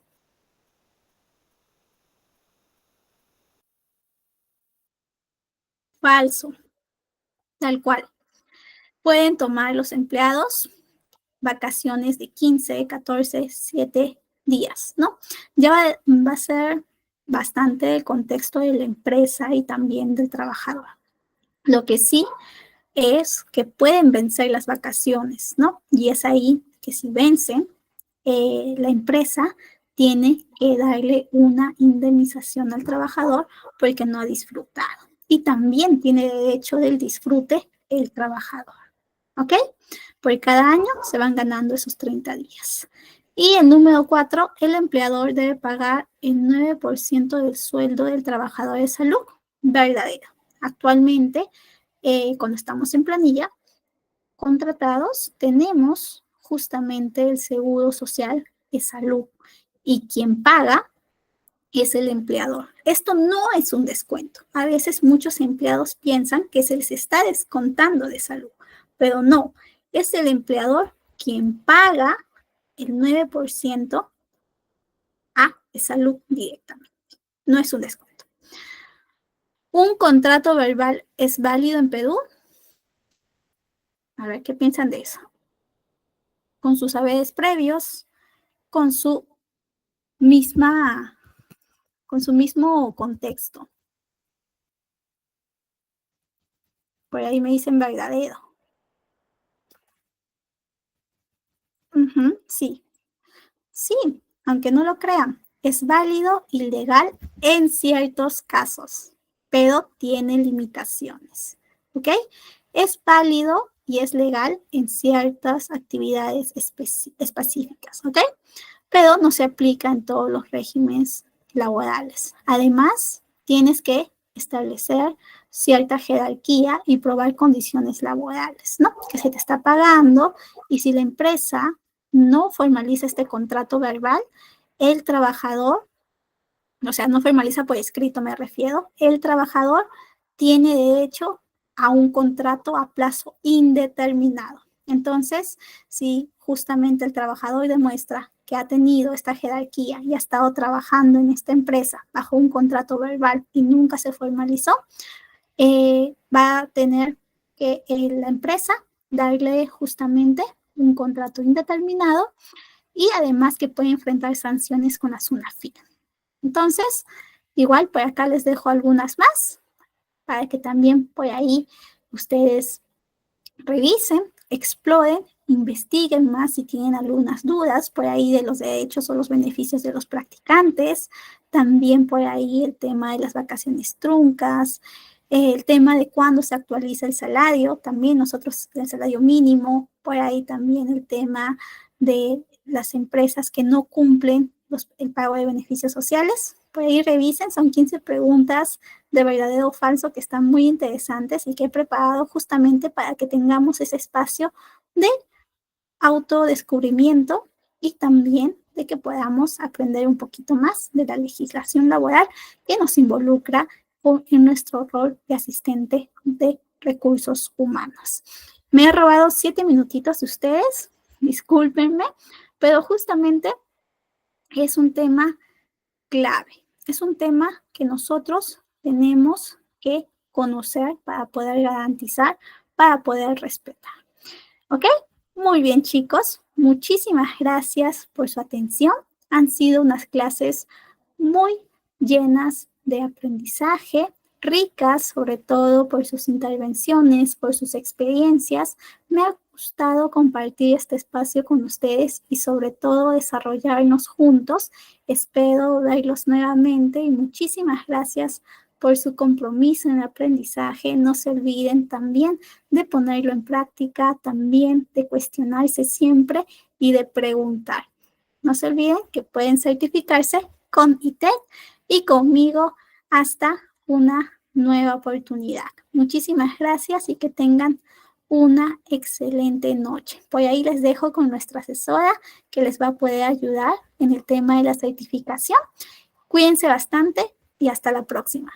Falso, tal cual. Pueden tomar los empleados vacaciones de 15, 14, 7 días, ¿no? Ya va a ser bastante el contexto de la empresa y también del trabajador. Lo que sí es que pueden vencer las vacaciones, ¿no? Y es ahí que si vencen, la empresa tiene que darle una indemnización al trabajador porque no ha disfrutado. Y también tiene derecho del disfrute el trabajador, ¿ok? Por cada año se van ganando esos 30 días. Y el número 4, el empleador debe pagar el 9% del sueldo del trabajador de salud. Verdadero. Actualmente, cuando estamos en planilla, contratados, tenemos justamente el seguro social de salud y quien paga es el empleador. Esto no es un descuento. A veces muchos empleados piensan que se les está descontando de salud, pero no, es el empleador quien paga el 9% a salud directamente. No es un descuento. ¿Un contrato verbal es válido en Perú? A ver, ¿qué piensan de eso? Con sus saberes previos, con su con su mismo contexto. Por ahí me dicen verdadero. Sí, sí, aunque no lo crean, es válido y legal en ciertos casos, pero tiene limitaciones, ¿ok? Es válido y es legal en ciertas actividades específicas, ¿ok? Pero no se aplica en todos los regímenes laborales. Además, tienes que establecer cierta jerarquía y probar condiciones laborales, ¿no? Que se te está pagando y si la empresa no formaliza este contrato verbal, el trabajador, o sea, no formaliza por escrito, me refiero, el trabajador tiene derecho a un contrato a plazo indeterminado. Entonces, si justamente el trabajador demuestra que ha tenido esta jerarquía y ha estado trabajando en esta empresa bajo un contrato verbal y nunca se formalizó, va a tener que la empresa darle justamente un contrato indeterminado y además que puede enfrentar sanciones con la SUNAFIL. Entonces, igual por acá les dejo algunas más para que también por ahí ustedes revisen, exploren, investiguen más si tienen algunas dudas por ahí de los derechos o los beneficios de los practicantes, también por ahí el tema de las vacaciones truncas, el tema de cuándo se actualiza el salario, también nosotros el salario mínimo, por ahí también el tema de las empresas que no cumplen el pago de beneficios sociales. Por ahí revisen, son 15 preguntas de verdadero o falso que están muy interesantes y que he preparado justamente para que tengamos ese espacio de autodescubrimiento y también de que podamos aprender un poquito más de la legislación laboral que nos involucra en nuestro rol de asistente de recursos humanos. Me he robado 7 minutitos de ustedes, discúlpenme, pero justamente es un tema clave. Es un tema que nosotros tenemos que conocer para poder garantizar, para poder respetar. ¿Ok? Muy bien, chicos. Muchísimas gracias por su atención. Han sido unas clases muy llenas de aprendizaje, ricas, sobre todo por sus intervenciones, por sus experiencias. Me ha gustado compartir este espacio con ustedes y sobre todo desarrollarnos juntos. Espero verlos nuevamente y muchísimas gracias por su compromiso en el aprendizaje. No se olviden también de ponerlo en práctica, también de cuestionarse siempre y de preguntar. No se olviden que pueden certificarse con ITED y conmigo hasta una nueva oportunidad. Muchísimas gracias y que tengan una excelente noche. Por ahí les dejo con nuestra asesora que les va a poder ayudar en el tema de la certificación. Cuídense bastante y hasta la próxima.